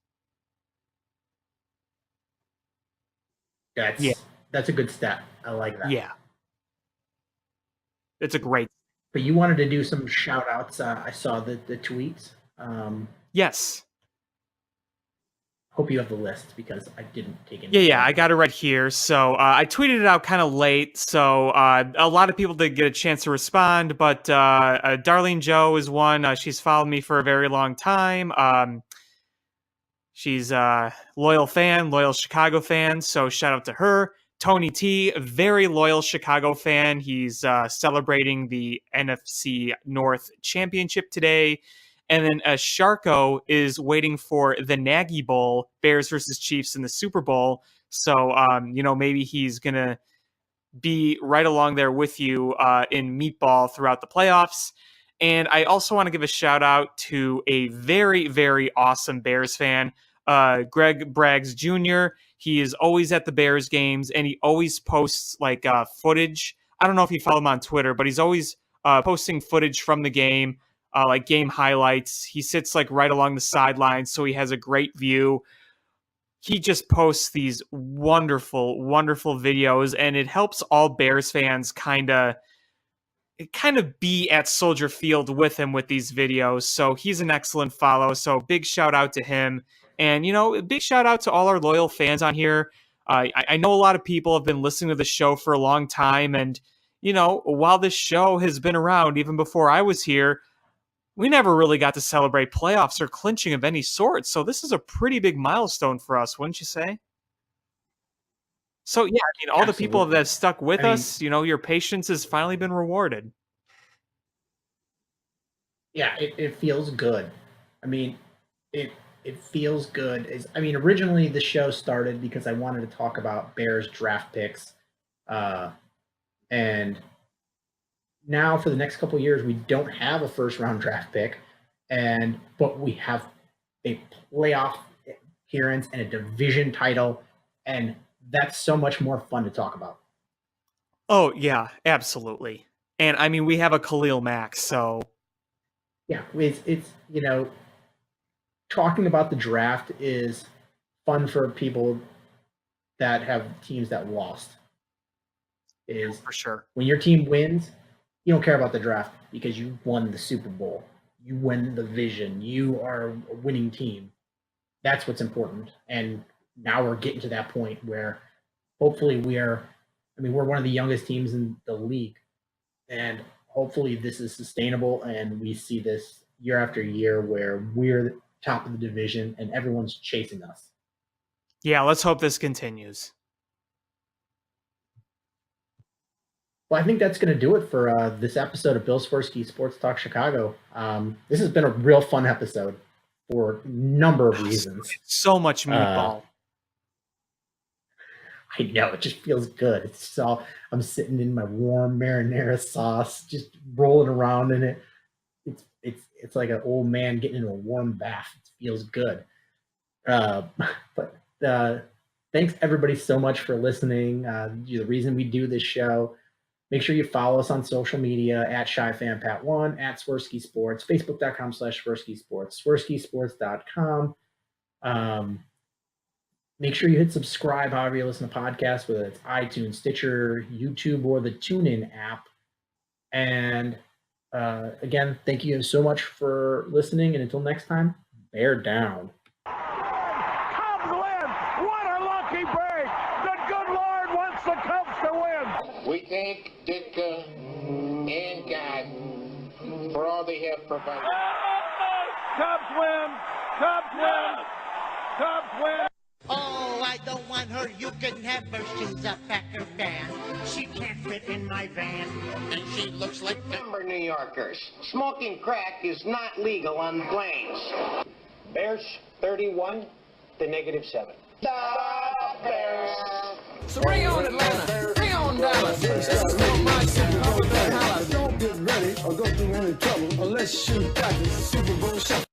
That's a good stat. I like that. Yeah. It's a great. But you wanted to do some shout outs. I saw the tweets. Yes. Hope you have the list because I didn't take it. Yeah, I got it right here. So I tweeted it out kind of late, so a lot of people didn't get a chance to respond, but Darlene Joe is one. She's followed me for a very long time. She's a loyal Chicago fan, so shout out to her. Tony T, a very loyal Chicago fan. He's celebrating the NFC North Championship today. And then Sharko is waiting for the Nagy Bowl, Bears versus Chiefs in the Super Bowl. So, maybe he's going to be right along there with you in meatball throughout the playoffs. And I also want to give a shout out to a very, very awesome Bears fan, Greg Braggs Jr. He is always at the Bears games, and he always posts like footage. I don't know if you follow him on Twitter, but he's always posting footage from the game, like game highlights. He sits like right along the sidelines, so he has a great view. He just posts these wonderful, wonderful videos, and it helps all Bears fans kind of be at Soldier Field with him with these videos. So he's an excellent follow. So big shout out to him. And, you know, a big shout out to all our loyal fans on here. I know a lot of people have been listening to the show for a long time. And, you know, while this show has been around, even before I was here, we never really got to celebrate playoffs or clinching of any sort. So this is a pretty big milestone for us, wouldn't you say? So, yeah, I mean, all the people that have stuck with us, you know, your patience has finally been rewarded. Yeah, it feels good. I mean, it feels good. Originally the show started because I wanted to talk about Bears draft picks. And now for the next couple of years, we don't have a first-round draft pick, but we have a playoff appearance and a division title, and that's so much more fun to talk about. Oh, yeah, absolutely. And, I mean, we have a Khalil Mack, so... Yeah, it's you know, talking about the draft is fun for people that have teams that lost. For sure. When your team wins, you don't care about the draft because you won the Super Bowl. You win the division. You are a winning team. That's what's important. And now we're getting to that point where hopefully we're one of the youngest teams in the league. And hopefully this is sustainable and we see this year after year where we're the top of the division and everyone's chasing us. Yeah, let's hope this continues. Well, I think that's going to do it for this episode of Bill Swirsky Sports Talk Chicago. This has been a real fun episode for a number of reasons. So much meatball. I know, it just feels good. I'm sitting in my warm marinara sauce, just rolling around in it. It's like an old man getting in a warm bath. It feels good. But thanks everybody so much for listening. The reason we do this show. Make sure you follow us on social media at ShyFanPat1, at Swirsky Sports, Facebook.com/Swirsky Sports, SwirskySports.com. Make sure you hit subscribe however you listen to podcasts, whether it's iTunes, Stitcher, YouTube, or the TuneIn app. And again, thank you so much for listening. And until next time, bear down. Cubs win! What a lucky break! The good Lord wants the Cubs to win! We thank Ditka and God for all they have provided. Cubs win! Cubs win! Cubs win! Oh, I don't want her. You can have her. She's a Packer fan. She can't fit in my van. And she looks like Denver New Yorkers. Smoking crack is not legal on planes. Bears 31 to -7. The Bears. So bring on Atlanta, bring on Dallas. This is for my city. Don't get ready or go through any trouble unless you practice Super Bowl shuffle.